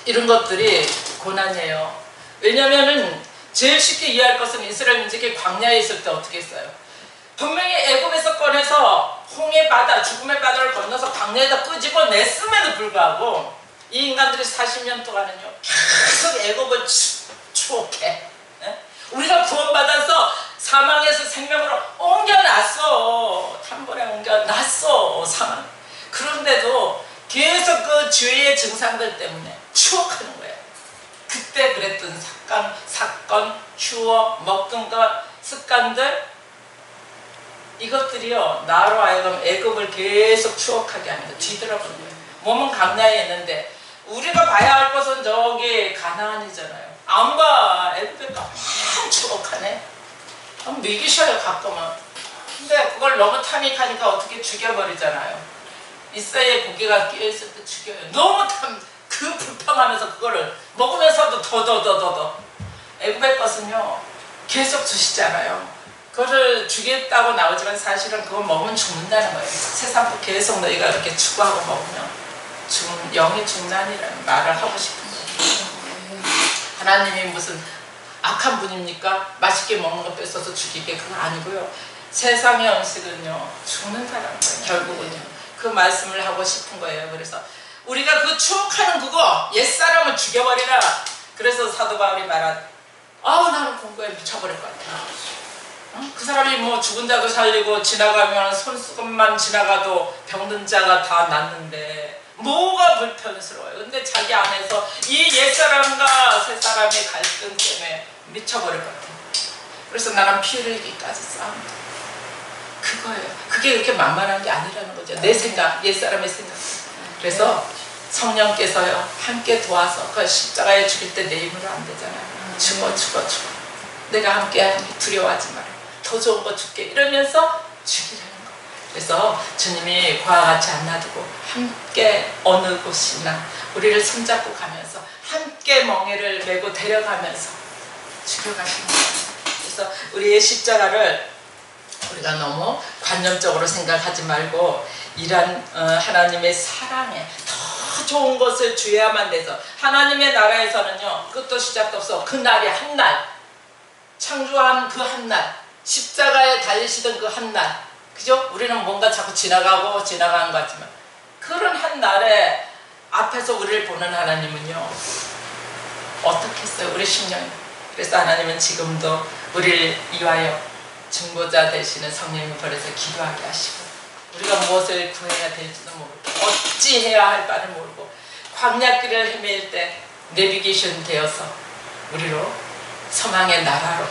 이런 것들이 고난이에요. 왜냐면은 제일 쉽게 이해할 것은 이스라엘 민족이 광야에 있을 때 어떻게 했어요? 분명히 애굽에서 꺼내서 홍해 바다, 죽음의 바다를 건너서 광야에다 끄집어냈음에도 불구하고 이 인간들이 40년 동안은요 계속 애굽을 추억해. 우리가 구원받아서 사망에서 생명으로 옮겨놨어. 단번에 옮겨놨어. 사망. 그런데도 계속 그 죄의 증상들 때문에 추억하는 거예요. 그때 그랬던 사건, 추억, 먹던 것, 습관들 이것들이요 나로 하여금 애굽을 계속 추억하게 하는 거예요. 뒤돌아보는 거예요. 몸은 광야에 있는데 우리가 봐야 할 것은 저기 가나안이잖아요. 안 봐. 애굽에 가만 추억하네. 미기셔요 가끔은. 근데 그걸 너무 타닉하니까 어떻게 죽여버리잖아요. 이사이에 고기가 끼어있을 때 죽여요. 너무 그 불평하면서 그거를 먹으면서도 더 애굽의 것은요 계속 주시잖아요. 그거를 주겠다고 나오지만 사실은 그거 먹으면 죽는다는 거예요. 세상 계속 너희가 이렇게 추구하고 먹으면 영이 죽나니라는 말을 하고 싶은 거예요. 하나님이 무슨 악한 분입니까? 맛있게 먹는 거 뺏어서 죽이게. 그거 아니고요. 세상의 음식은요 죽는 사람 거예요. 결국은요 그 말씀을 하고 싶은 거예요. 그래서 우리가 그 추억하는 그거 옛사람을 죽여버리라. 그래서 사도 바울이 말한 나는 공부에 미쳐버릴 것 같아. 그 사람이 뭐 죽은 자도 살리고 지나가면 손수건만 지나가도 병든 자가 다 낫는데 뭐가 불편스러워요. 근데 자기 안에서 이 옛사람과 새사람의 갈등 때문에 미쳐버릴 것 같아요. 그래서 나는 피 흘리기까지 싸운다. 그거예요. 그게 그렇게 만만한 게 아니라는 거죠. 내 생각, 옛사람의 생각. 그래서 성령께서요 함께 도와서 그 십자가에 죽일 때 내 힘으로 안 되잖아요. 죽어. 내가 함께 하는 게 두려워하지 마라. 더 좋은 거 줄게. 이러면서 죽이라는 거. 그래서 주님이 그와 같이 안 놔두고 함께 어느 곳이나 우리를 손잡고 가면서 함께 멍에를 메고 데려가면서 죽여가시는 거예요. 그래서 우리의 십자가를 우리가 너무 관념적으로 생각하지 말고 이런 하나님의 사랑에 더 좋은 것을 주어야만 돼서 하나님의 나라에서는요 끝도 시작도 없어. 그 날이 한 날, 창조한 그 한 날, 십자가에 달리시던 그 한 날, 그죠? 우리는 뭔가 자꾸 지나가는 것 같지만 그런 한 날에 앞에서 우리를 보는 하나님은요 어떻게 했어요? 우리 심령이. 그래서 하나님은 지금도 우리를 위하여 중보자 되시는 성령님을 보내서 기도하게 하시고 우리가 무엇을 구해야 될지도 모르고 어찌 해야 할 바를 모르고 광야길을 헤매일 때 내비게이션 되어서 우리로 소망의 나라로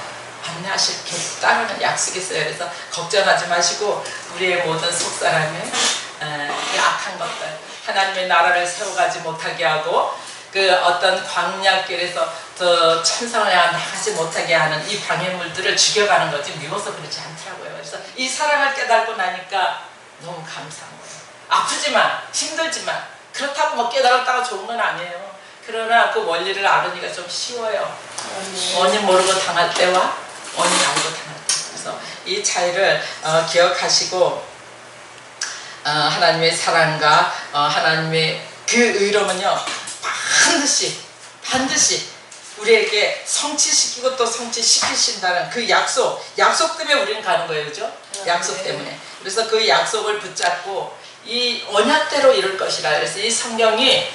안내하시겠다는 약속이 있어요. 그래서 걱정하지 마시고 우리의 모든 속사람의 악한 것들 하나님의 나라를 세워가지 못하게 하고 그 어떤 광야길에서 더 천상을 향해 나가지 못하게 하는 이 방해물들을 죽여가는 거지 미워서 그렇지 않더라고요. 그래서 이 사랑을 깨닫고 나니까 너무 감사한 거예요. 아프지만 힘들지만 그렇다고 뭐 깨달았다가 좋은 건 아니에요. 그러나 그 원리를 알으니까 좀 쉬워요. 원인 모르고 당할 때와 원인 알고 당할 때. 그래서 이 차이를 기억하시고 하나님의 사랑과 하나님의 그 의로움은요 반드시 우리에게 성취시키고 또 성취시키신다는 그 약속 때문에 우리는 가는 거예요. 그죠? 약속 때문에. 그래서 그 약속을 붙잡고 이 언약대로 이룰 것이라. 그래서 이 성경이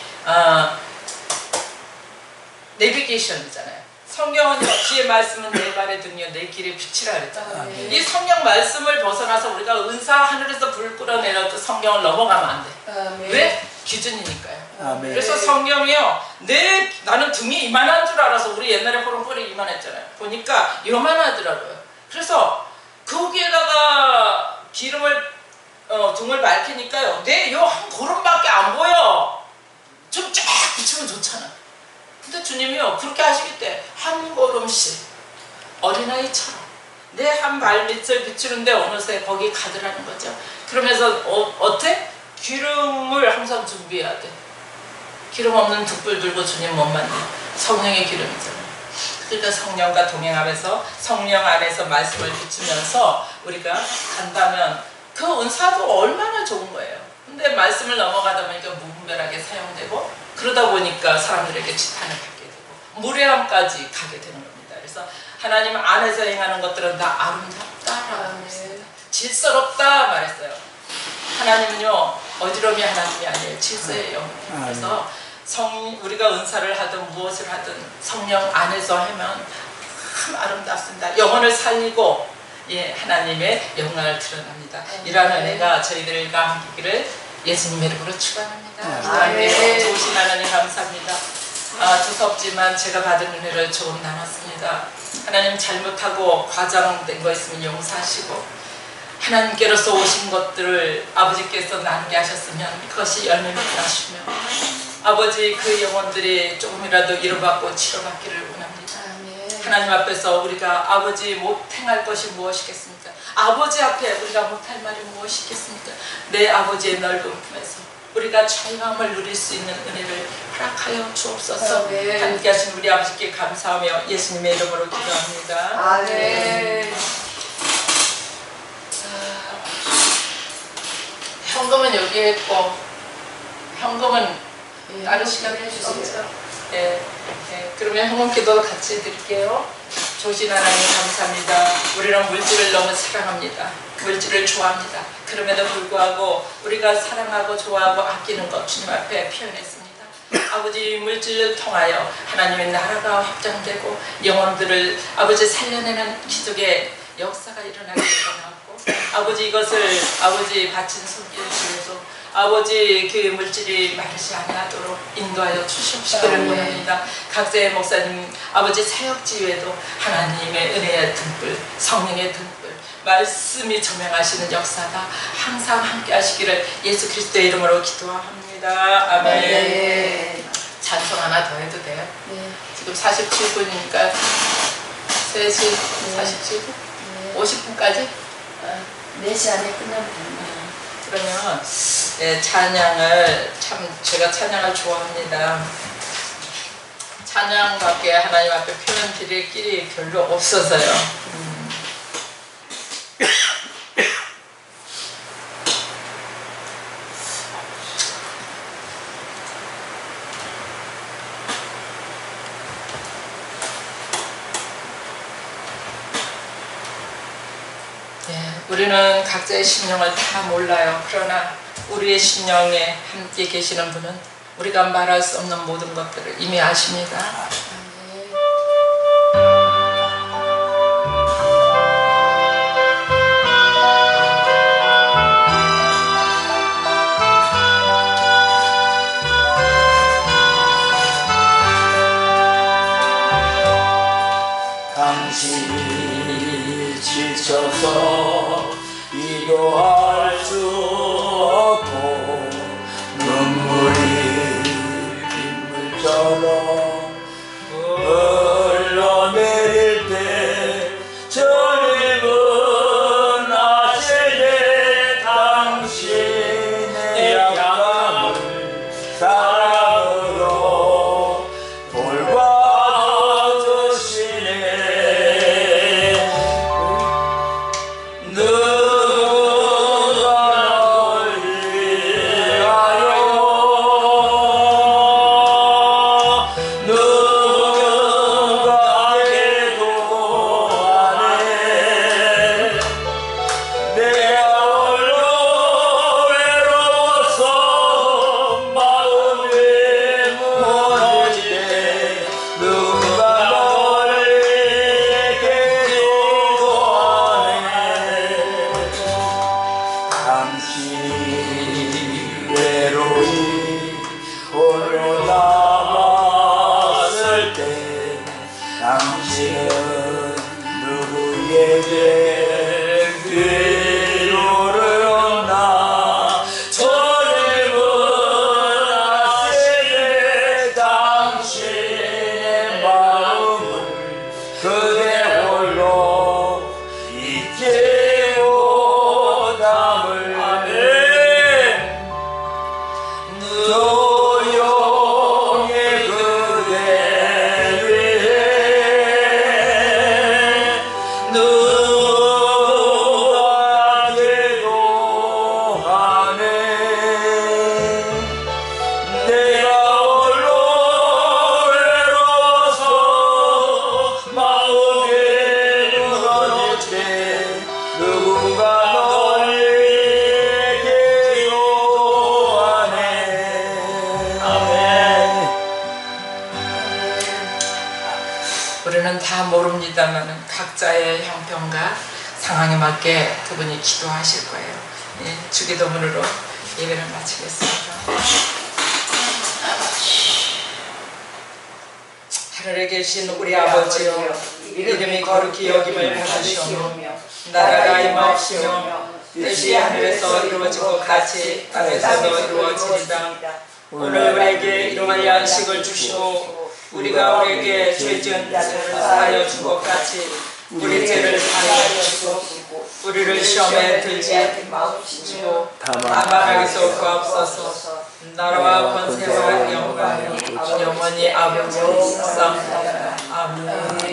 내비게이션이잖아요. 성경은요, 주의 말씀은 내 발의 등이요 내 길의 빛이라 그랬잖아요. 아멘. 이 성경 말씀을 벗어나서 우리가 은사 하늘에서 불 끌어내려도 성경을 넘어가면 안 돼. 아멘. 왜? 기준이니까요. 아멘. 그래서 성경이요, 나는 등이 이만한 줄 알아서, 우리 옛날에 호롱불이 이만했잖아요. 보니까 요만하더라고요. 그래서 거기에다가 등을 밝히니까요, 내 요 한 걸음밖에 안 보여. 좀 쫙 비추면 좋잖아. 근데 주님이요, 그렇게 하시겠대. 한 걸음씩 어린아이처럼 내 한 발밑을 비추는데 어느새 거기 가더라는 거죠. 그러면서 어때? 기름을 항상 준비해야 돼. 기름 없는 득불 들고 주님 못 만나. 성령의 기름이잖아요. 그러니까 성령과 동행하면서 성령 안에서 말씀을 비추면서 우리가 간다면 그 은사도 얼마나 좋은 거예요. 근데 말씀을 넘어가다 보니까 무분별하게 사용되고, 그러다 보니까 사람들에게 지탄을 받게 되고 무례함까지 가게 되는 겁니다. 그래서 하나님 안에서 행하는 것들은 다 아름답다라고 했습니다. 질서롭다 말했어요. 하나님은요, 어지러움이 하나님이 아니에요. 질서의 영이에요. 그래서 우리가 은사를 하든 무엇을 하든 성령 안에서 하면 참 아름답습니다. 영혼을 살리고, 예, 하나님의 영광을 드러납니다. 이러한 은혜가 저희들과 함께기를 예수님 이름으로 축원합니다. 기도합니다. 좋으신 하나님 감사합니다. 두섭지만 제가 받은 은혜를 조금 나눴습니다. 하나님, 잘못하고 과장된 거 있으면 용서하시고, 하나님께로서 오신 것들을 아버지께서 나누게 하셨으면 그것이 열매를 나시며, 아버지 그 영혼들이 조금이라도 위로받고 치료받기를 원합니다. 아멘. 하나님 앞에서 우리가 아버지 못 행할 것이 무엇이겠습니까? 아버지 앞에 우리가 못할 말이 무엇이겠습니까? 내 아버지의 넓은 품에서 우리가 자유함을 누릴 수 있는 은혜를 허락하여 주옵소서. 아멘. 함께 하신 우리 아버지께 감사하며 예수님의 이름으로 기도합니다. 아멘. 현금은 여기에 있고, 현금은 다른 시간에 해 주시죠. 예, 예. 그러면 현금 기도 같이 드릴게요. 조신 하나님 감사합니다. 우리는 물질을 너무 사랑합니다. 물질을 좋아합니다. 그럼에도 불구하고 우리가 사랑하고 좋아하고 아끼는 것 주님 앞에 표현했습니다. 아버지, 물질을 통하여 하나님의 나라가 확장되고 영혼들을 아버지 살려내는 기적의 역사가 일어나게 되어나왔고, 아버지 이것을 아버지 바친 손길 중에서 아버지 그 물질이 마르지 아니하도록 인도하여 주시옵시기를 원합니다. 각자의 목사님 아버지 사역지에도 하나님의 은혜의 등불, 성령의 등불, 말씀이 조명하시는 역사가 항상 함께 하시기를 예수 그리스도의 이름으로 기도합니다. 아멘. 네. 찬송 하나 더 해도 돼요? 네. 지금 47분이니까 3시 47분? 네. 50분까지? 4시 안에 끝나면 그러면 찬양을, 참 제가 찬양을 좋아합니다. 찬양밖에 하나님 앞에 표현 드릴 길이 별로 없어서요. 우리는 각자의 심령을 다 몰라요. 그러나 우리의 심령에 함께 계시는 분은 우리가 말할 수 없는 모든 것들을 이미 아십니다. 당신이 지쳐서 기도할 수 없고 눈물이 빗물처럼 흘러내릴 때 주님은 아시네. 당신의 약함을 사랑으로 돌봐주시네. 내게 필요를 없나 저를 원하시네 당신의 마음을 그대 홀로 잊지 못함을 조용히 그대 위해 누가 기도하네 내가 홀로 외로워서 마음이 무너질 때 누군가 널 기도하네 아멘. 우리는 다 모릅니다만 각자의 형편과 상황에 맞게 그분이 기도하실 거예요. 예, 주기도문으로 예배를 마치겠습니다. 하늘에 계신 우리 아버지여 이름이 거룩히 여김을 받으시오며 나라가 임하옵시며 뜻이 하늘에서 이루어진 것 같이 땅에서도 이루어지리다. 오늘 우리에게 일용할 양식을 주시고 우리가 우리에게 죄 지은 자들을 사하여 준 것 같이 우리 죄를 사하여 주시고 우리를 시험에 들지 마옵시고 다만 악에서 구하옵소서. 나라와 권세와 영광이 영원히 아버지로 있사옵나이다. 아멘.